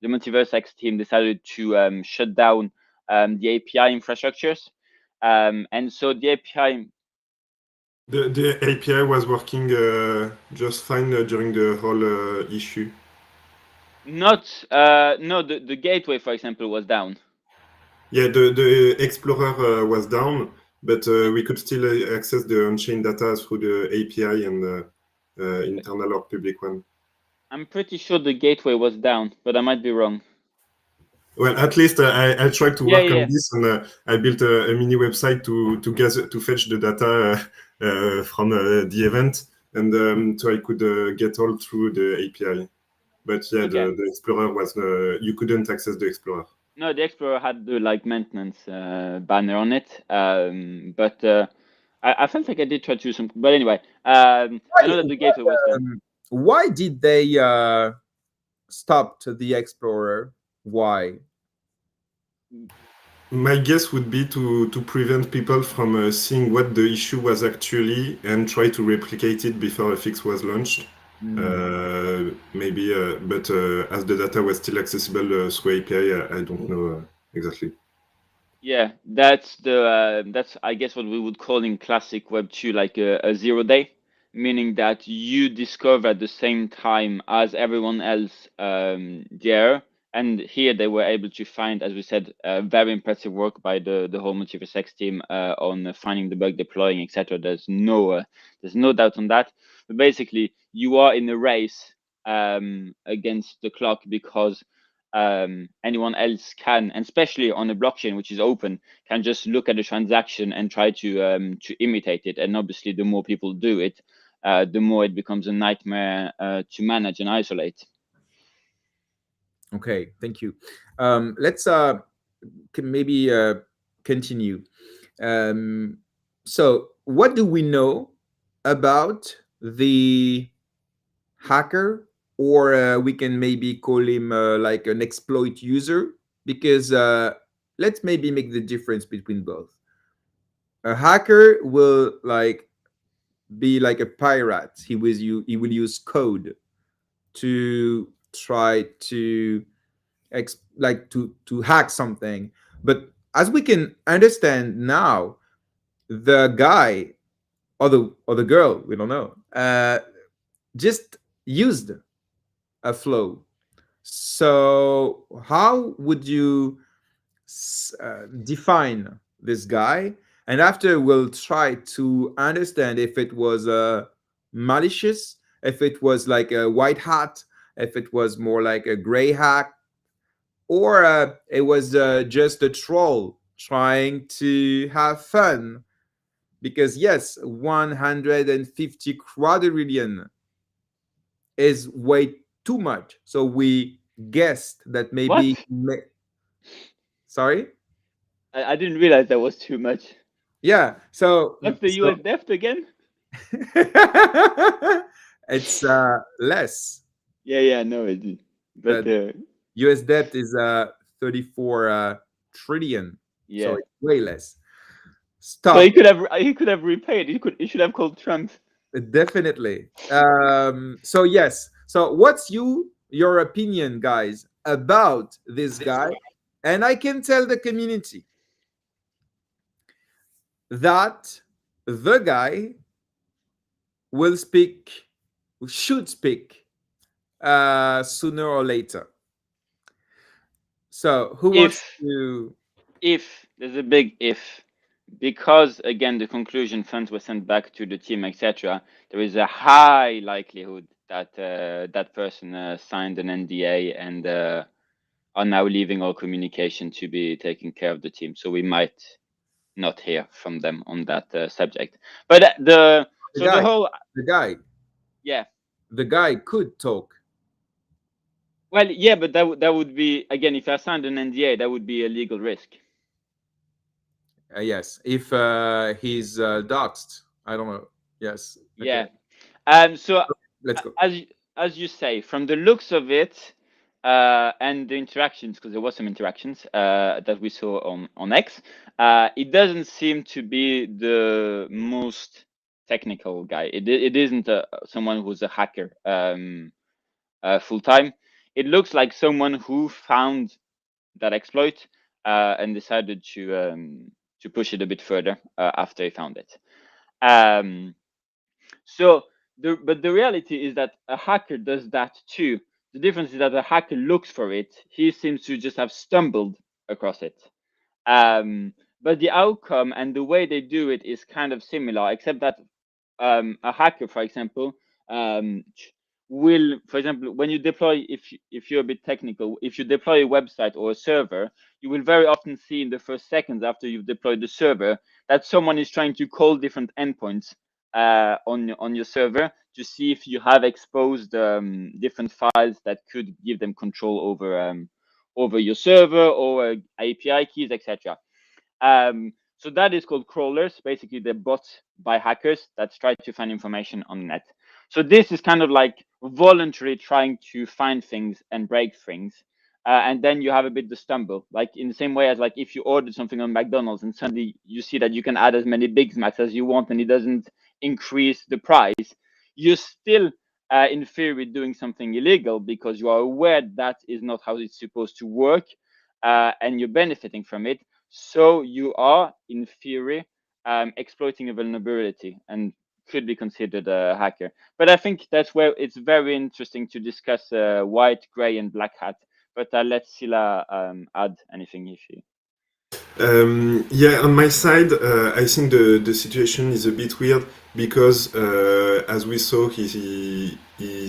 Speaker 3: MultiversX team decided to shut down the API infrastructures, and so the API.
Speaker 4: The API was working just fine during the whole issue.
Speaker 3: No, the gateway, for example, was down.
Speaker 4: Yeah, the Explorer was down, but we could still access the on-chain data through the API and internal or public one.
Speaker 3: I'm pretty sure the gateway was down, but I might be wrong.
Speaker 4: Well, at least I tried to
Speaker 3: Yeah,
Speaker 4: work
Speaker 3: yeah.
Speaker 4: on this, and I built a mini website to fetch the data from the event, and so I could get all through the API. But yeah,
Speaker 3: Okay.
Speaker 4: the Explorer was you couldn't access the Explorer.
Speaker 3: No, the Explorer had the like maintenance banner on it, but I felt like I did try to do some. But anyway, I know that the gateway was down.
Speaker 1: Why did they stop the Explorer? Why?
Speaker 4: My guess would be to prevent people from seeing what the issue was actually and try to replicate it before a fix was launched. Maybe, but as the data was still accessible through API, I don't know exactly.
Speaker 3: Yeah, that's I guess what we would call in classic Web 2 like a 0 day, meaning that you discover at the same time as everyone else the error. And here they were able to find, as we said, very impressive work by the whole MultiversX team on finding the bug, deploying, etc. There's no doubt on that. But basically, you are in a race against the clock because anyone else can, and especially on a blockchain which is open, can just look at the transaction and try to imitate it. And obviously, the more people do it, the more it becomes a nightmare to manage and isolate.
Speaker 1: Okay, thank you. Let's maybe continue. So, what do we know about the hacker, or we can maybe call him like an exploit user? Because let's maybe make the difference between both. A hacker will like be like a pirate. He will use code to try to to hack something. But as we can understand now, the guy or the girl, we don't know, just used a flow. So how would you define this guy? And after we'll try to understand if it was malicious, if it was like a white hat, if it was more like a gray hat, or it was just a troll trying to have fun. Because yes, 150 quadrillion is way too much. So we guessed that maybe.
Speaker 3: What?
Speaker 1: Sorry?
Speaker 3: I didn't realize that was too much.
Speaker 1: Yeah. So
Speaker 3: What's the US depth again?
Speaker 1: it's less.
Speaker 3: Yeah, no, it is. But
Speaker 1: US debt is 34 trillion.
Speaker 3: yeah.
Speaker 1: So it's way less.
Speaker 3: So
Speaker 1: Stop.
Speaker 3: he could have repaid. He should have called Trump.
Speaker 1: Definitely. So yes. So what's your opinion, guys, about this guy? And I can tell the community that the guy should speak sooner or later. So who wants to?
Speaker 3: If there's a big if, because again the conclusion funds were sent back to the team, etc. There is a high likelihood that that person signed an NDA and are now leaving all communication to be taking care of the team. So we might not hear from them on that subject. But the
Speaker 1: guy,
Speaker 3: yeah,
Speaker 1: the guy could talk.
Speaker 3: Well, yeah, but that would be, again, if I signed an NDA, that would be a legal risk.
Speaker 1: Yes, if he's doxed, I don't know. Yes.
Speaker 3: Okay. So
Speaker 1: let's go.
Speaker 3: As you say, from the looks of it, and the interactions, because there was some interactions that we saw on X, it doesn't seem to be the most technical guy. It isn't someone who's a hacker full time. It looks like someone who found that exploit and decided to push it a bit further after he found it. But the reality is that a hacker does that too. The difference is that a hacker looks for it. He seems to just have stumbled across it. But the outcome and the way they do it is kind of similar, except that a hacker, for example, will, for example, when you deploy, if you're a bit technical, if you deploy a website or a server, you will very often see in the first seconds after you've deployed the server that someone is trying to call different endpoints on your server to see if you have exposed different files that could give them control over your server or API keys, etc. So that is called crawlers. Basically, they're bots by hackers that try to find information on the net. So this is kind of like voluntary trying to find things and break things. And then you have a bit the stumble, like in the same way as like if you order something on McDonald's and suddenly you see that you can add as many Big Macs as you want and it doesn't increase the price, you're still in theory doing something illegal because you are aware that is not how it's supposed to work, and you're benefiting from it. So you are, in theory, exploiting a vulnerability and could be considered a hacker. But I think that's where it's very interesting to discuss white, gray, and black hat. But let Sylla add anything if you.
Speaker 4: Yeah, on my side, I think the situation is a bit weird because, as we saw, he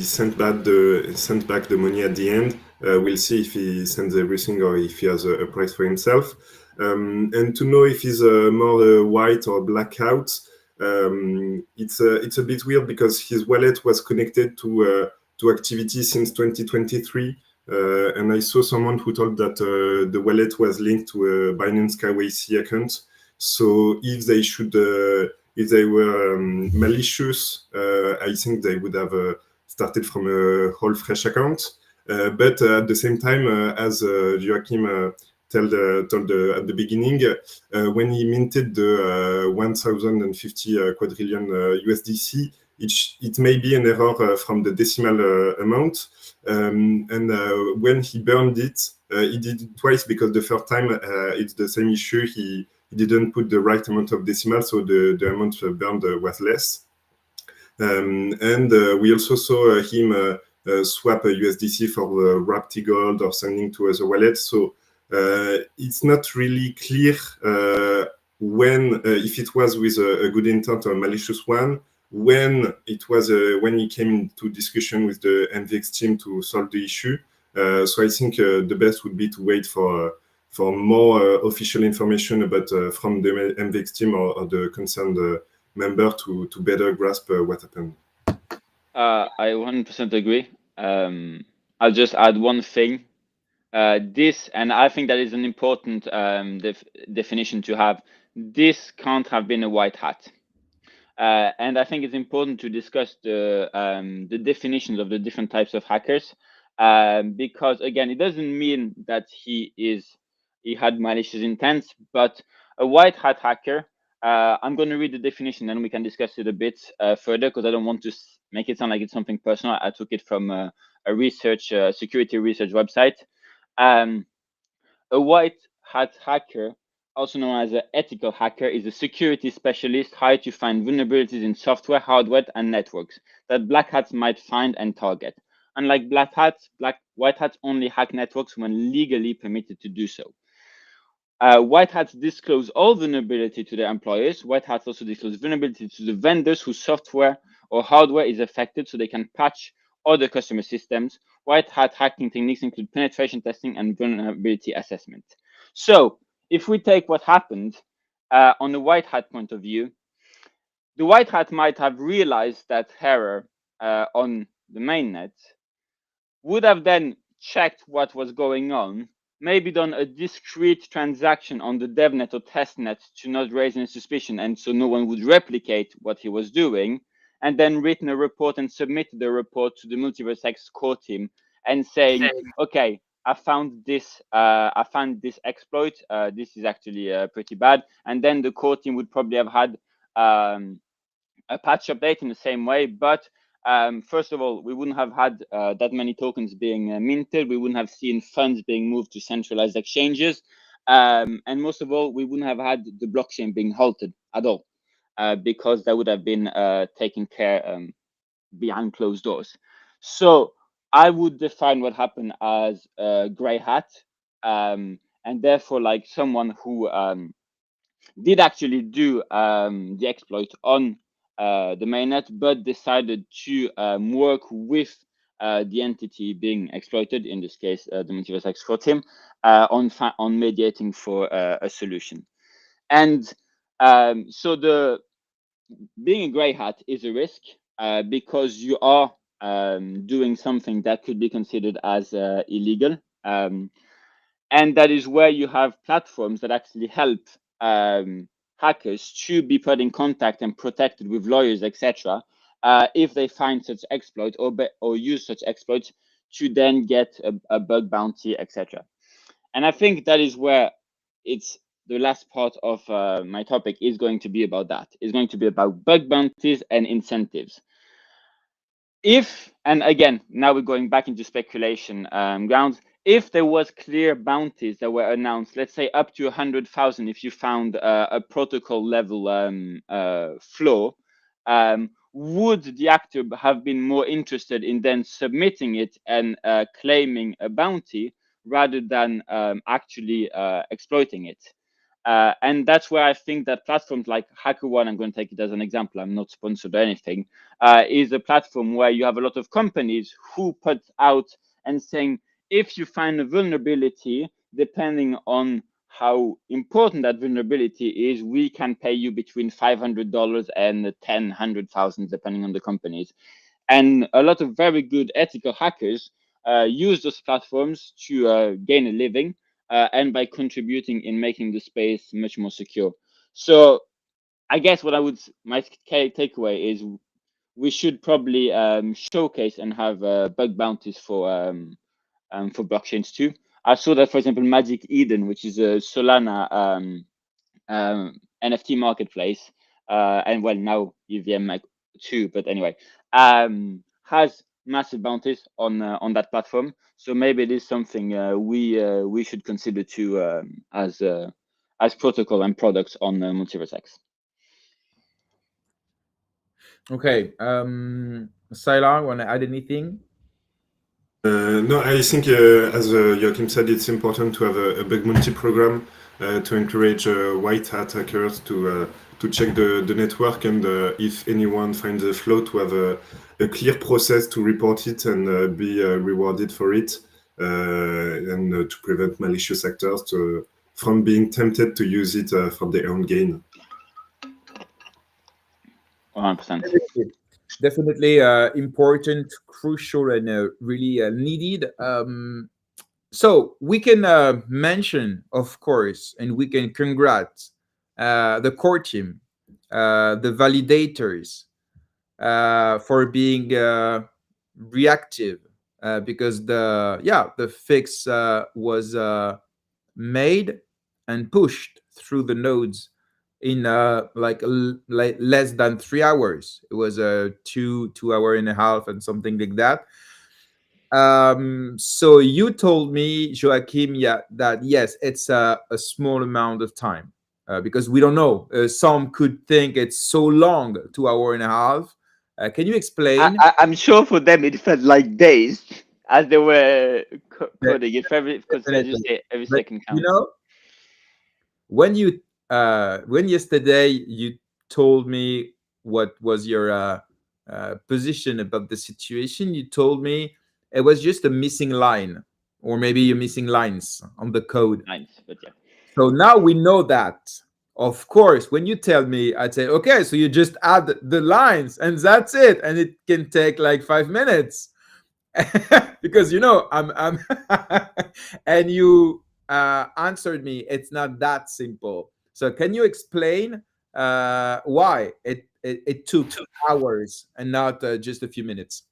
Speaker 4: sent back the money at the end. We'll see if he sends everything or if he has a price for himself. And to know if he's more white or black out, it's a bit weird because his wallet was connected to activity since 2023. And I saw someone who told that the wallet was linked to a Binance KYC account. So if they were malicious, I think they would have started from a whole fresh account. But at the same time, as Joaquim told at the beginning, when he minted the 1,050 quadrillion USDC, it may be an error from the decimal amount. And when he burned it, he did it twice because the third time it's the same issue. He didn't put the right amount of decimal, so the amount burned was less. And we also saw him swap a USDC for wrapped egld or sending to other wallets. So it's not really clear when if it was with a good intent or a malicious one. When it was when he came into discussion with the MVX team to solve the issue. So I think the best would be to wait for more official information about from the MVX team or the concerned member to better grasp what happened.
Speaker 3: I 100% agree. I'll just add one thing. This, and I think that is an important definition to have. This can't have been a white hat. And I think it's important to discuss the definitions of the different types of hackers, because again, it doesn't mean that he had malicious intent, but a white hat hacker. I'm going to read the definition, and we can discuss it a bit further, because I don't want to make it sound like it's something personal. I took it from a security research website. A white hat hacker, also known as an ethical hacker, is a security specialist hired to find vulnerabilities in software, hardware, and networks that black hats might find and target. Unlike black hats, white hats only hack networks when legally permitted to do so. White hats disclose all vulnerability to their employers. White hats also disclose vulnerability to the vendors whose software or hardware is affected, so they can patch other customer systems. White hat hacking techniques include penetration testing and vulnerability assessment. So if we take what happened on the white hat point of view, the white hat might have realized that error on the mainnet, would have then checked what was going on, maybe done a discrete transaction on the devnet or testnet to not raise any suspicion, and so no one would replicate what he was doing, and then written a report and submitted the report to the MultiversX core team and saying, okay, I found this exploit. This is actually pretty bad. And then the core team would probably have had a patch update in the same way. But first of all, we wouldn't have had that many tokens being minted. We wouldn't have seen funds being moved to centralized exchanges. And most of all, we wouldn't have had the blockchain being halted at all, because that would have been taken care behind closed doors. So I would define what happened as a gray hat, and therefore like someone who did actually do the exploit on the mainnet, but decided to work with the entity being exploited, in this case, the MultiversX core team, on mediating for a solution. And so being a gray hat is a risk because you are doing something that could be considered as illegal. And that is where you have platforms that actually help hackers to be put in contact and protected with lawyers, etc., if they find such exploit or use such exploits to then get a bug bounty, etc. And I think that is where it's the last part of my topic is going to be about that. It's going to be about bug bounties and incentives. And again, now we're going back into speculation grounds. If there was clear bounties that were announced, let's say up to 100,000, if you found a protocol level flaw, would the actor have been more interested in then submitting it and claiming a bounty rather than actually exploiting it? And that's where I think that platforms like HackerOne, I'm going to take it as an example, I'm not sponsored or anything, is a platform where you have a lot of companies who put out and saying, if you find a vulnerability, depending on how important that vulnerability is, we can pay you between $500 and $100,000, depending on the companies. And a lot of very good ethical hackers use those platforms to gain a living, and by contributing in making the space much more secure. So I guess my takeaway is we should probably showcase and have bug bounties for blockchains too. I saw that, for example, Magic Eden, which is a Solana NFT marketplace, and well, now UVM too, but anyway, has massive bounties on that platform. So maybe it is something we should consider too as protocol and products on MultiversX.
Speaker 1: Okay, Sylla, want to add anything?
Speaker 4: No, I think, as Joachim said, it's important to have a bug bounty program to encourage white hat hackers to check the network, and if anyone finds a flaw, to have a clear process to report it and be rewarded for it, and to prevent malicious actors from being tempted to use it for their own gain.
Speaker 3: 100%.
Speaker 1: Definitely important, crucial, and really needed. So we can mention, of course, and we can congrat the core team, the validators, for being reactive, because the fix was made and pushed through the nodes in like less than 3 hours. It was a 2 hour and a half and something like that. So you told me, Joachim, that yes, it's a small amount of time, because we don't know. Some could think it's so long, 2 hour and a half. Can you explain?
Speaker 3: I'm sure for them it felt like days as they were coding it, because as you say, every second counts.
Speaker 1: You know, when yesterday you told me what was your position about the situation, you told me it was just a missing line, or maybe you're missing lines on the code.
Speaker 3: Lines, but yeah.
Speaker 1: So now we know that. Of course, when you tell me, I'd say, okay, so you just add the lines and that's it, and it can take like 5 minutes. Because I'm and you answered me, it's not that simple. So can you explain why it took 2 hours and not just a few minutes,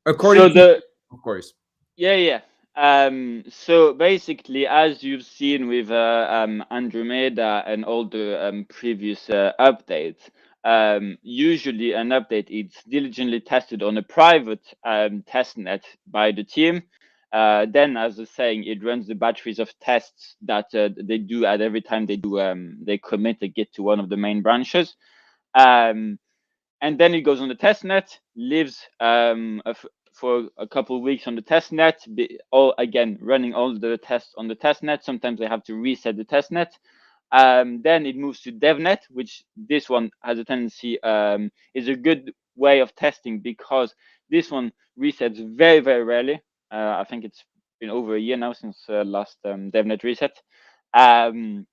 Speaker 1: according to of course?
Speaker 3: Yeah. So basically, as you've seen with Andromeda and all the previous updates, usually an update is diligently tested on a private testnet by the team. Then, as I was saying, it runs the batteries of tests that they do at every time they commit a Git to one of the main branches. And then it goes on the testnet, lives for a couple of weeks on the testnet, running all the tests on the testnet. Sometimes they have to reset the testnet. Then it moves to devnet, which this one has a tendency is a good way of testing, because this one resets very, very rarely. I think it's been over a year now since last devnet reset. And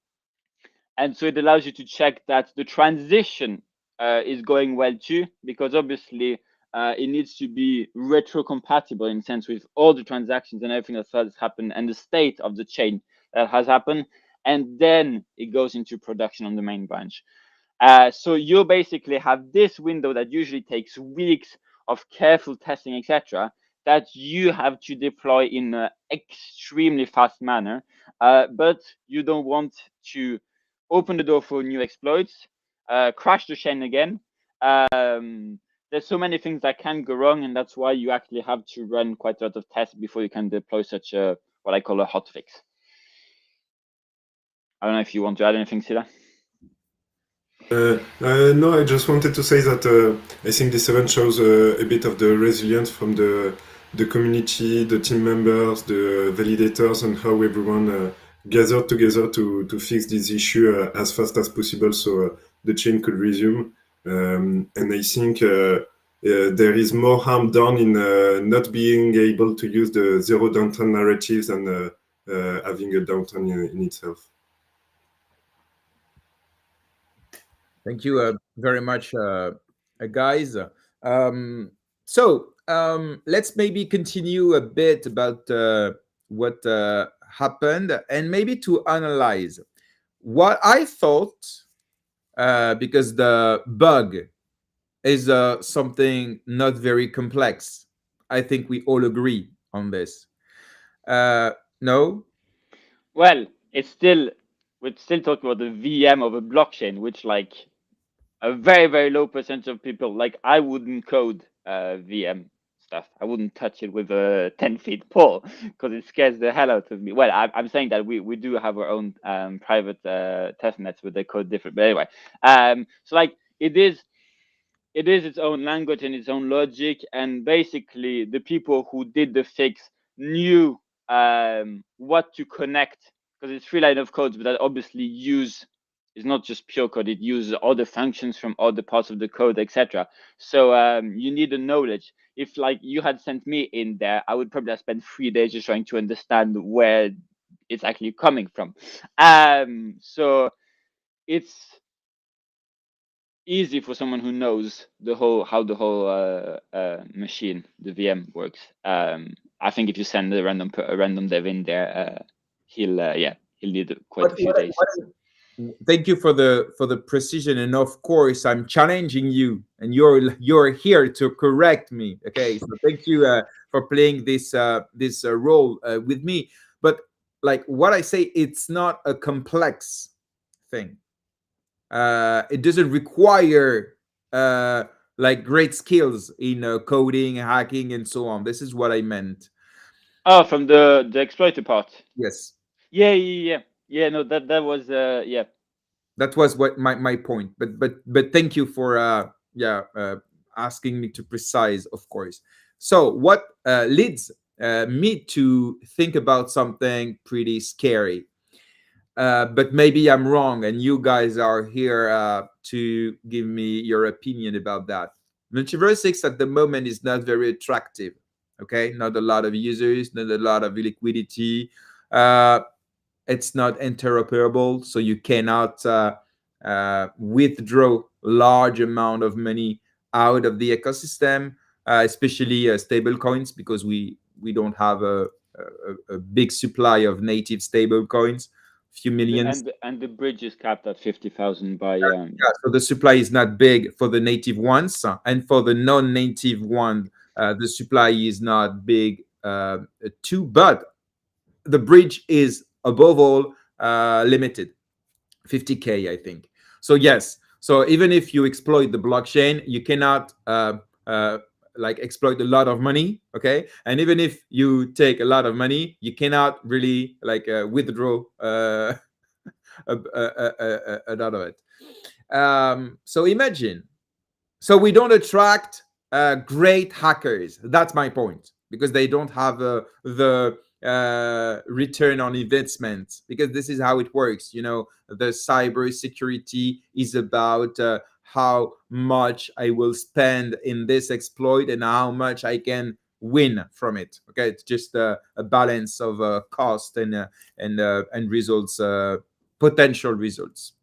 Speaker 3: so it allows you to check that the transition is going well too, because obviously it needs to be retro compatible in sense with all the transactions and everything that has happened and the state of the chain that has happened, and then it goes into production on the main branch. So you basically have this window that usually takes weeks of careful testing, etc., that you have to deploy in an extremely fast manner, but you don't want to open the door for new exploits, crash the chain again. There's so many things that can go wrong, and that's why you actually have to run quite a lot of tests before you can deploy such a, what I call a hotfix. I don't know if you want to add anything, Sylla.
Speaker 4: No, I just wanted to say that I think this event shows a bit of the resilience from the community, the team members, the validators, and how everyone gathered together to fix this issue as fast as possible so the chain could resume. And I think there is more harm done in not being able to use the zero downtime narratives than having a downtime in itself.
Speaker 1: Thank you very much, guys. So let's maybe continue a bit about what happened, and maybe to analyze what I thought, because the bug is something not very complex. I think we all agree on this. No?
Speaker 3: Well, we're still talking about the VM of a blockchain, which like a very, very low percentage of people, like I wouldn't code VM stuff. I wouldn't touch it with a 10-foot pole because it scares the hell out of me. Well, I'm saying that we do have our own private test nets with the code different, but anyway. So like it is its own language and its own logic, and basically the people who did the fix knew what to connect, because it's 3 lines of code, but that obviously is not just pure code. It uses other functions from other parts of the code, etc. So you need the knowledge. If like you had sent me in there, I would probably have spent 3 days just trying to understand where it's actually coming from. So it's easy for someone who knows how the whole machine, the VM, works. I think if you send a random dev in there, he'll need quite a few days.
Speaker 1: Thank you for the precision, and of course I'm challenging you, and you're here to correct me. Okay, so thank you for playing this role with me. But like what I say, it's not a complex thing. It doesn't require like great skills in coding, hacking, and so on. This is what I meant.
Speaker 3: Oh, from the exploiter part.
Speaker 1: Yes.
Speaker 3: Yeah. No, that was yeah.
Speaker 1: That was what my point. But thank you for asking me to precise, of course. So what leads me to think about something pretty scary. But maybe I'm wrong, and you guys are here to give me your opinion about that. MultiversX at the moment is not very attractive. Okay, not a lot of users, not a lot of liquidity. It's not interoperable, so you cannot withdraw large amount of money out of the ecosystem, especially stable coins, because we don't have a big supply of native stable coins. Few millions,
Speaker 3: and the bridge is capped at 50,000 by
Speaker 1: so the supply is not big for the native ones, and for the non-native one the supply is not big too, but the bridge is above all limited, 50K I think. So yes, so even if you exploit the blockchain, you cannot like exploit a lot of money. Okay, and even if you take a lot of money, you cannot really like withdraw a lot of it. So imagine, so we don't attract great hackers. That's my point, because they don't have the return on investment, because this is how it works. You know, the cyber security is about how much I will spend in this exploit and how much I can win from it. Okay, it's just a balance of cost and results, potential results.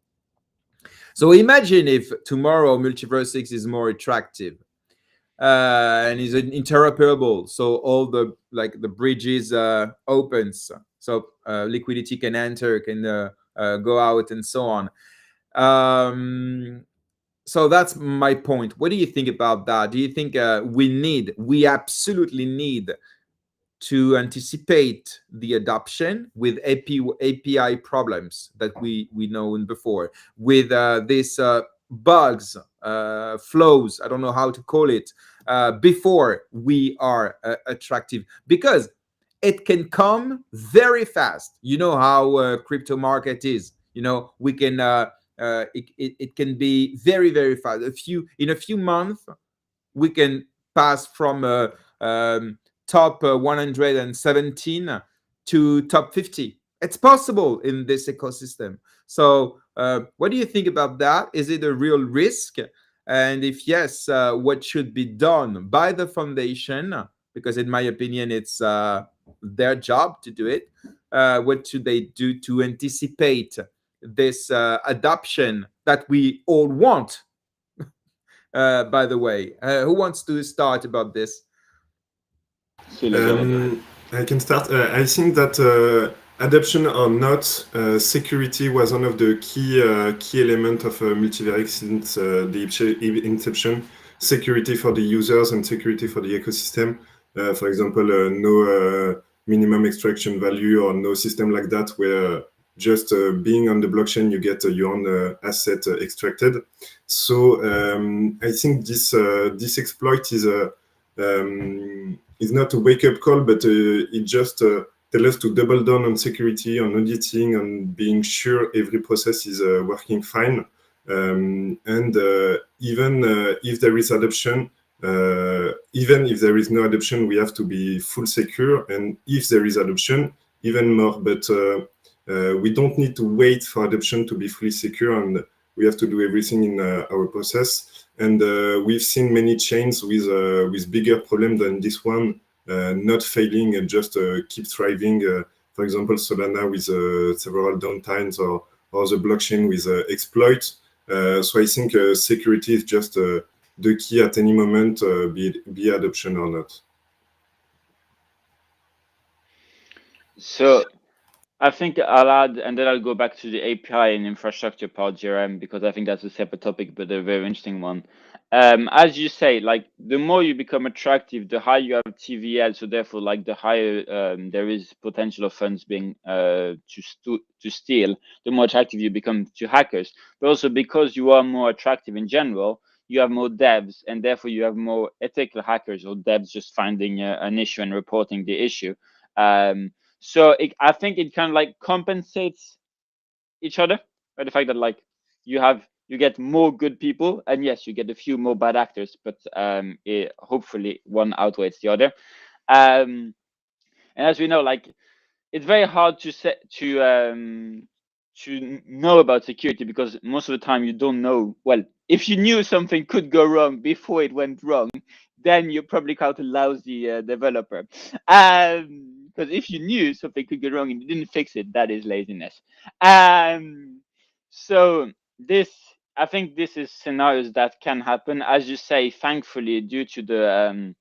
Speaker 1: So imagine if tomorrow MultiversX is more attractive and is interoperable, so all the bridges opens, so liquidity can enter, can go out, and so on. So that's my point. What do you think about that? Do you think we absolutely need to anticipate the adoption with API problems that we known before, with this bugs, flows, I don't know how to call it, before we are attractive? Because it can come very fast. You know how crypto market is. You know, we can it can be very, very fast. In a few months we can pass from top 117 to top 50. It's possible in this ecosystem. So what do you think about that? Is it a real risk? And if yes, what should be done by the foundation? Because in my opinion, it's their job to do it. What should they do to anticipate this adoption that we all want? By the way, who wants to start about this?
Speaker 4: I can start. I think that adoption or not, security was one of the key elements of MultiversX since the inception. Security for the users and security for the ecosystem. For example, no minimum extraction value or no system like that, where just being on the blockchain, you get your own asset extracted. So I think this exploit is is not a wake-up call, but it just tells us to double down on security, on auditing, on being sure every process is working fine. And even if there is adoption, even if there is no adoption, we have to be full secure. And if there is adoption, even more. But we don't need to wait for adoption to be fully secure, and we have to do everything in our process. And we've seen many chains with bigger problems than this one, not failing and just keep thriving. For example, Solana with several downtimes, or the blockchain with exploits. So I think security is just the key at any moment, be adoption or not.
Speaker 3: So I think I'll add, and then I'll go back to the API and infrastructure part, GRM, because I think that's a separate topic, but a very interesting one. As you say, like the more you become attractive, the higher you have TVL. So therefore, like the higher there is potential of funds being to steal, the more attractive you become to hackers. But also because you are more attractive in general, you have more devs, and therefore you have more ethical hackers or devs just finding an issue and reporting the issue. So I think it kind of like compensates each other by the fact that like you get more good people, and yes, you get a few more bad actors, but hopefully one outweighs the other. And as we know, like it's very hard to know about security, because most of the time you don't know. Well, if you knew something could go wrong before it went wrong, then you're probably quite a lousy developer. Because if you knew something could go wrong and you didn't fix it, that is laziness. So I think this is scenarios that can happen, as you say. Thankfully, due to the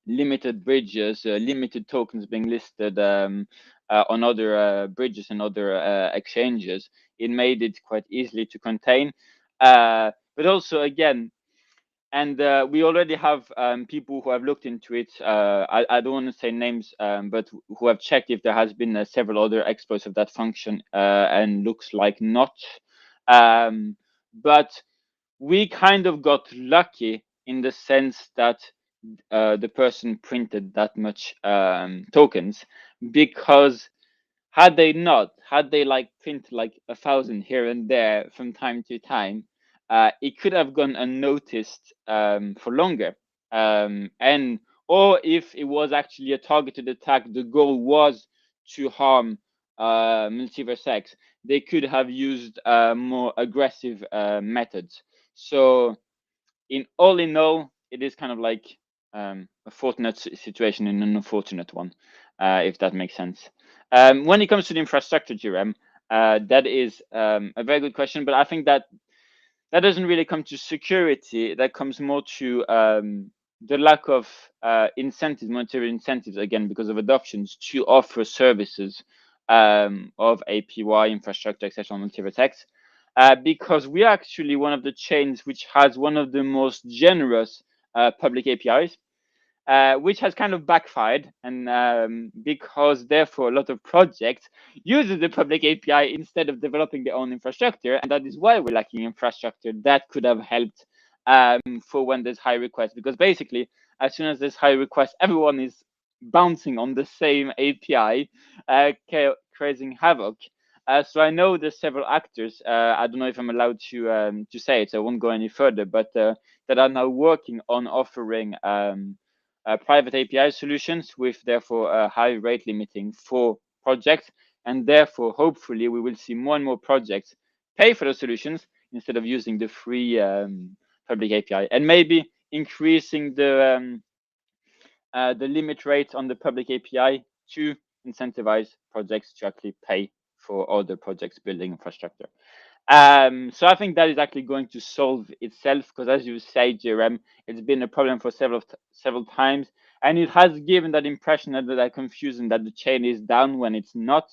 Speaker 3: limited bridges, limited tokens being listed on other bridges and other exchanges, it made it quite easily to contain. But also, again, and we already have people who have looked into it. I don't want to say names, but who have checked if there has been several other exploits of that function, and looks like not. But we kind of got lucky in the sense that the person printed that much tokens, because had they like printed like 1,000 here and there from time to time, it could have gone unnoticed for longer. And or if it was actually a targeted attack, the goal was to harm MultiversX, they could have used more aggressive methods. So in all, it is kind of like a fortunate situation and an unfortunate one, if that makes sense. When it comes to the infrastructure, GRM, that is a very good question, but I think that doesn't really come to security. That comes more to the lack of incentives, monetary incentives, again, because of adoptions to offer services of API, infrastructure, etc. on MultiversX. Because we are actually one of the chains which has one of the most generous public APIs, which has kind of backfired, and because therefore a lot of projects use the public API instead of developing their own infrastructure, and that is why we're lacking infrastructure that could have helped for when there's high requests. Because basically, as soon as there's high requests, everyone is bouncing on the same API, creating havoc. So I know there's several actors. I don't know if I'm allowed to say it, so I won't go any further. But that are now working on offering private API solutions with therefore a high rate limiting for projects, and therefore hopefully we will see more and more projects pay for the solutions instead of using the free public API, and maybe increasing the limit rate on the public API to incentivize projects to actually pay for other projects building infrastructure. So I think that is actually going to solve itself, because as you say, GRM, it's been a problem for several times, and it has given that impression that confusion that the chain is down when it's not.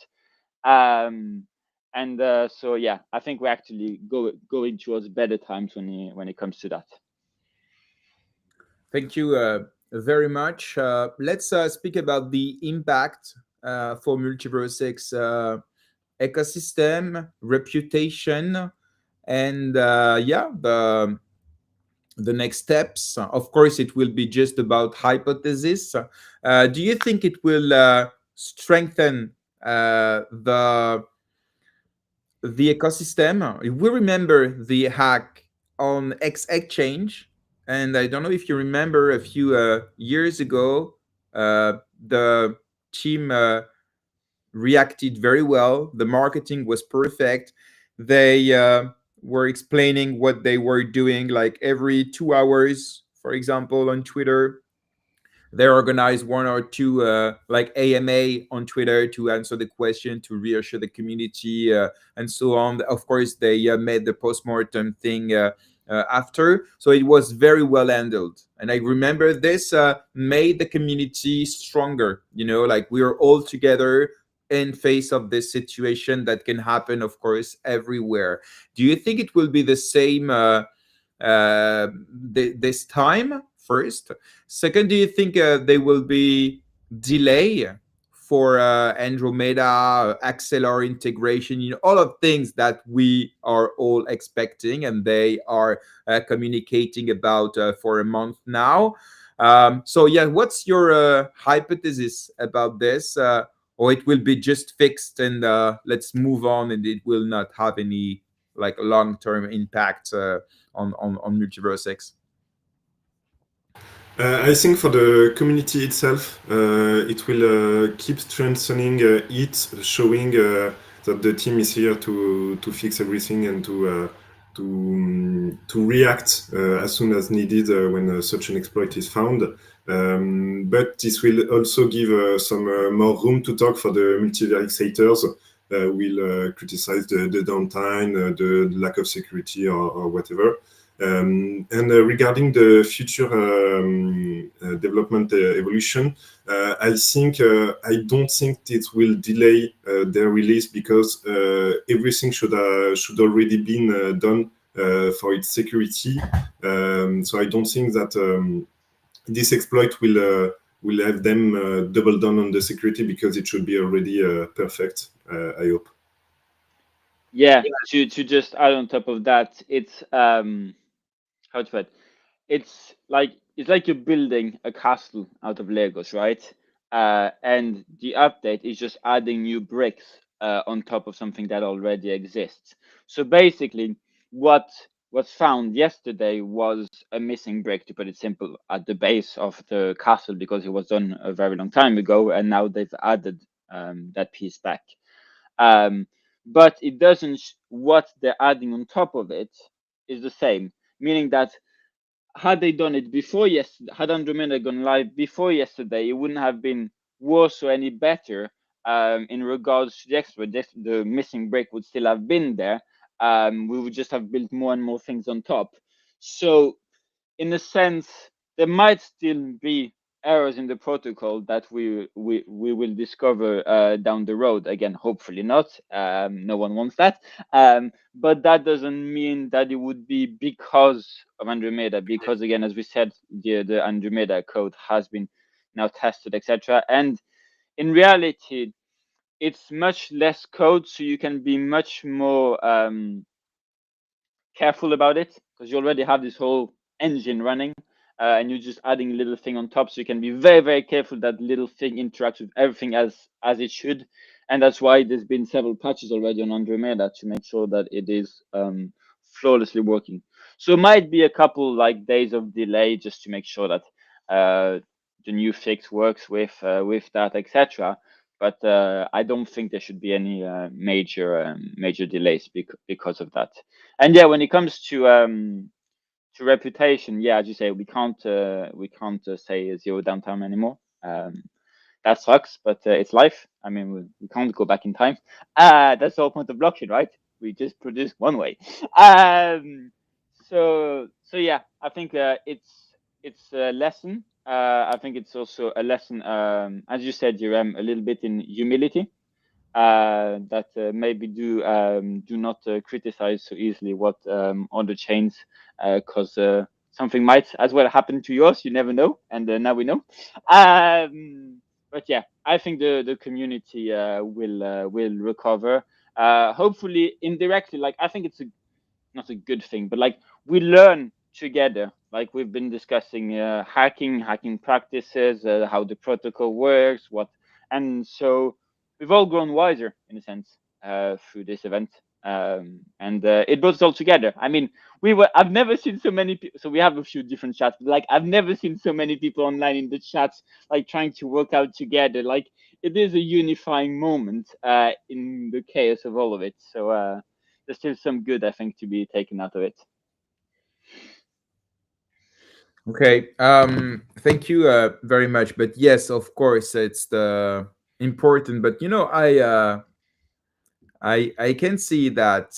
Speaker 3: So yeah, I think we're actually going towards better times when it comes to that.
Speaker 1: Thank you very much. Let's speak about the impact for MultiversX ecosystem, reputation, and the next steps? Of course, it will be just about hypothesis. Do you think it will strengthen the ecosystem? If we remember the hack on X exchange, and I don't know if you remember a few years ago, the team reacted very well. The marketing was perfect. They were explaining what they were doing, like every 2 hours, for example, on Twitter. They organize one or two like AMA on Twitter to answer the question, to reassure the community, and so on. Of course, they made the postmortem thing after, so it was very well handled. And I remember this made the community stronger. Like we are all together in face of this situation that can happen, of course, everywhere. Do you think it will be the same this time? First. Second, do you think there will be delay for Andromeda, Axelar integration, all of things that we are all expecting and they are communicating about for a month now? So yeah, what's your hypothesis about this? Or it will be just fixed and let's move on, and it will not have any like long-term impact on MultiversX?
Speaker 4: I think for the community itself, it will keep strengthening it, showing that the team is here to fix everything and to react as soon as needed when such an exploit is found. But this will also give some more room to talk for the multiversators. Will criticize the downtime, the lack of security, or whatever. And regarding the future development evolution, I don't think it will delay their release, because everything should already been done for its security. So I don't think that this exploit will have them double down on the security, because it should be already perfect. I hope.
Speaker 3: Yeah, to just add on top of that, it's how to put it? It's like you're building a castle out of Legos, right? And the update is just adding new bricks on top of something that already exists. So basically, what's found yesterday was a missing brick, to put it simple, at the base of the castle, because it was done a very long time ago, and now they've added that piece back. But it doesn't. What they're adding on top of it is the same, meaning that had they done it before yesterday, had Andromeda gone live before yesterday, it wouldn't have been worse or any better in regards to the exploit. The missing break would still have been there. We would just have built more and more things on top. So, in a sense, there might still be errors in the protocol that we will discover down the road. Again, hopefully not. No one wants that. But that doesn't mean that it would be because of Andromeda, because again, as we said, the Andromeda code has been now tested, etc. And in reality, it's much less code, so you can be much more careful about it, because you already have this whole engine running, and you're just adding a little thing on top, so you can be very, very careful that little thing interacts with everything as it should. And that's why there's been several patches already on Andromeda to make sure that it is flawlessly working. So it might be a couple days of delay just to make sure that the new fix works with that, etc. But I don't think there should be any major delays because of that. And yeah, when it comes to reputation, yeah, as you say, we can't say zero downtime anymore. That sucks, but it's life. I mean, we can't go back in time. That's the whole point of blockchain, right? We just produce one way. So yeah, I think it's a lesson. I think it's also a lesson, as you said, Jerem, a little bit in humility. That maybe do not criticize so easily what other chains, because something might as well happen to yours. You never know, and now we know. But yeah, I think the community will recover. Hopefully indirectly. I think it's not a good thing, but we learn together. Like we've been discussing hacking practices, how the protocol works, and so we've all grown wiser in a sense through this event. And it brought us all together. I mean, I've never seen so many people. So we have a few different chats. But like I've never seen so many people online in the chats, like trying to work out together. Like it is a unifying moment in the chaos of all of it. So there's still some good, I think, to be taken out of it.
Speaker 1: Okay. Thank you very much. But yes, of course, it's the important. But I can see that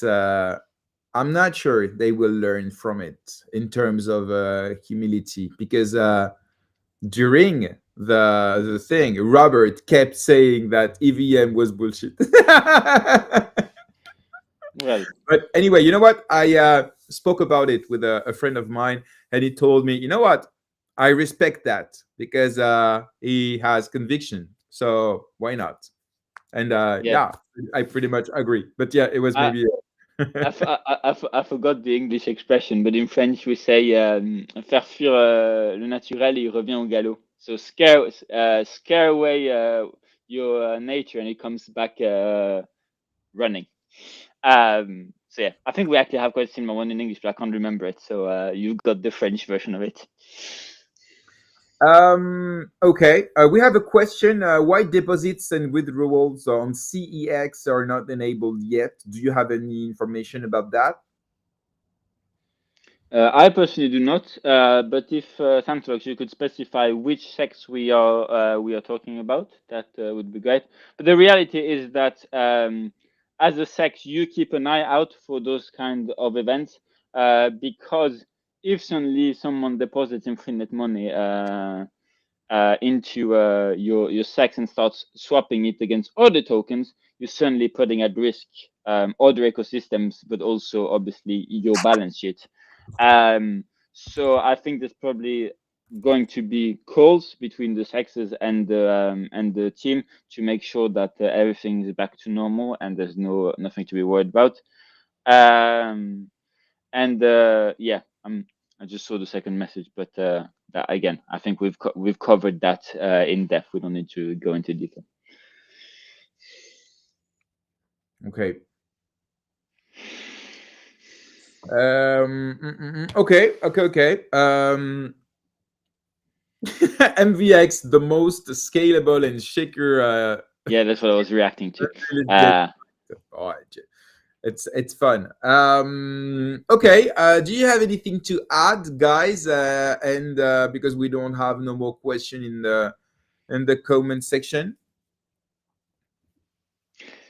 Speaker 1: I'm not sure they will learn from it in terms of humility, because during the thing, Robert kept saying that EVM was bullshit.
Speaker 3: Well,
Speaker 1: but anyway, you know what? I spoke about it with a friend of mine, and he told me, you know what? I respect that because he has conviction. So why not? And
Speaker 3: yeah.
Speaker 1: I pretty much agree. But yeah, it was
Speaker 3: I,
Speaker 1: maybe.
Speaker 3: I forgot the English expression, but in French we say faire fuir le naturel, il revient au galop. So scare away your nature, and it comes back running. So yeah, I think we actually have quite a similar one in English, but I can't remember it. So you've got the French version of it.
Speaker 1: Okay. We have a question. Why deposits and withdrawals on CEX are not enabled yet? Do you have any information about that?
Speaker 3: I personally do not, but if Sandbox, you could specify which sex we are talking about, that would be great. But the reality is that as a sex, you keep an eye out for those kind of events because if suddenly someone deposits infinite money into your sex and starts swapping it against other tokens, you're certainly putting at risk other ecosystems, but also obviously your balance sheet. So I think there's probably going to be calls between the sexes and the team to make sure that everything is back to normal and there's nothing to be worried about. And yeah, I just saw the second message, but that, again, I think we've covered that in depth. We don't need to go into detail.
Speaker 1: Okay. Okay. MVX, the most scalable and secure.
Speaker 3: Yeah, that's what I was reacting to.
Speaker 1: It's fun. Okay. Do you have anything to add, guys? And because we don't have no more question in the comment section.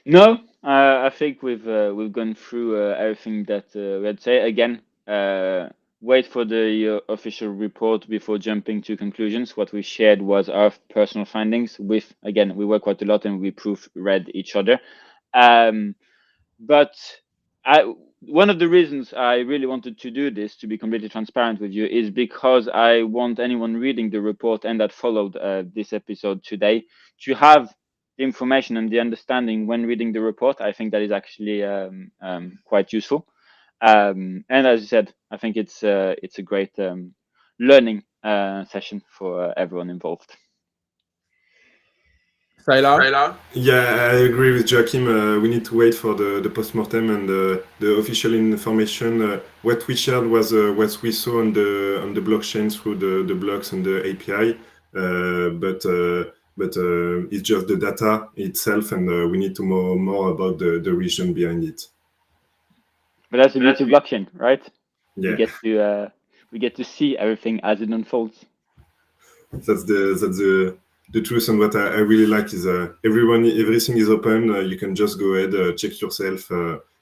Speaker 3: No, I think we've gone through everything that we had to say. Again, wait for the official report before jumping to conclusions. What we shared was our personal findings. Again, we work quite a lot and we proofread each other. But one of the reasons I really wanted to do this, to be completely transparent with you, is because I want anyone reading the report and that followed this episode today to have the information and the understanding when reading the report. I think that is actually quite useful. And as you said, I think it's a great learning session for everyone involved.
Speaker 1: Sylla?
Speaker 4: Yeah, I agree with Joachim. We need to wait for the postmortem and the official information. What we shared was what we saw on the blockchain through the blocks and the API. But it's just the data itself, and we need to know more about the reason behind it.
Speaker 3: But that's the beauty of blockchain, right?
Speaker 4: Yeah,
Speaker 3: We get to see everything as it unfolds.
Speaker 4: that's the truth. And what I really like is everything is open. You can just go ahead, check yourself.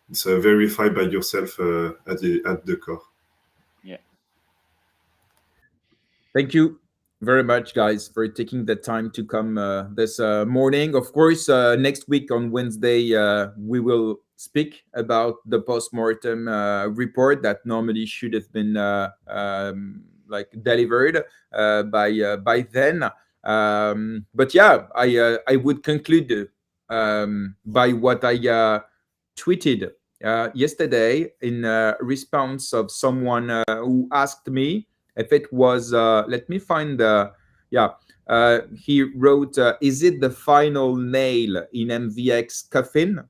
Speaker 4: It's verified by yourself at the core.
Speaker 3: Yeah.
Speaker 1: Thank you very much, guys, for taking the time to come this morning. Of course, next week on Wednesday, we will speak about the postmortem report that normally should have been delivered by then. But yeah, I would conclude by what I tweeted yesterday in response of someone who asked me if it was, let me find the, yeah, he wrote, is it the final nail in MVX coffin?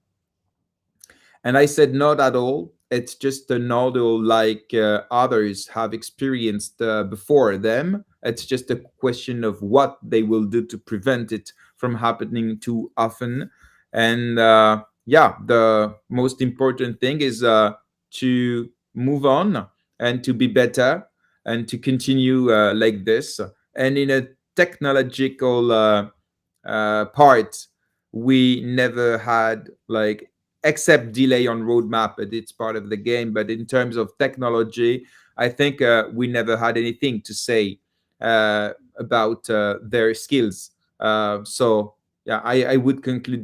Speaker 1: And I said, not at all. It's just a nodule like others have experienced before them. It's just a question of what they will do to prevent it from happening too often. And yeah, the most important thing is to move on and to be better and to continue like this. And in a technological part, we never had like, except delay on roadmap, but it's part of the game. But in terms of technology, I think we never had anything to say about their skills. So yeah, I would conclude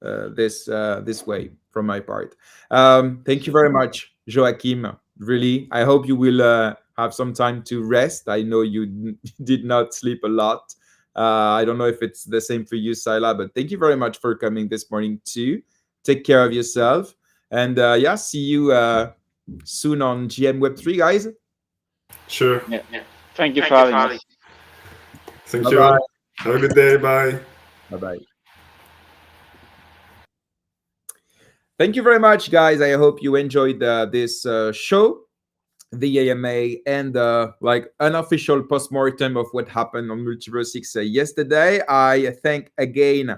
Speaker 1: this way from my part. Thank you very much, Joachim. Really, I hope you will have some time to rest. I know you did not sleep a lot. I don't know if it's the same for you, Sylla, but thank you very much for coming this morning too. Take care of yourself, and yeah, see you soon on GM Web3, guys.
Speaker 4: Sure.
Speaker 3: Yeah. Thank you for having us.
Speaker 4: Thank
Speaker 1: Bye-bye.
Speaker 4: you. Have a good day. Bye.
Speaker 1: Bye-bye. Thank you very much, guys. I hope you enjoyed this show, the AMA, and like unofficial postmortem of what happened on MultiversX yesterday. I thank again,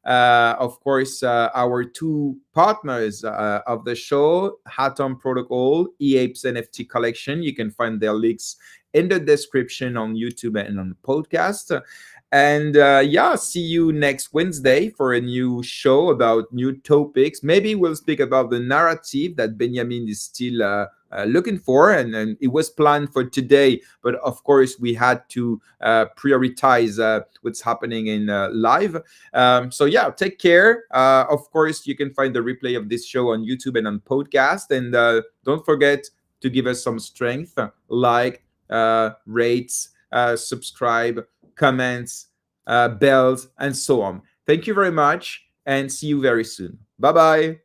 Speaker 1: of course, our two partners of the show, Atom Protocol, EAPS NFT Collection. You can find their links in the description on YouTube and on the podcast. And yeah, see you next Wednesday for a new show about new topics. Maybe we'll speak about the narrative that Benjamin is still looking for, and it was planned for today, but of course we had to prioritize what's happening in live. So yeah, take care. Of course, you can find the replay of this show on YouTube and on podcast, and don't forget to give us some strength, like, rates, subscribe, comments, bells, and so on. Thank you very much, and see you very soon. Bye bye.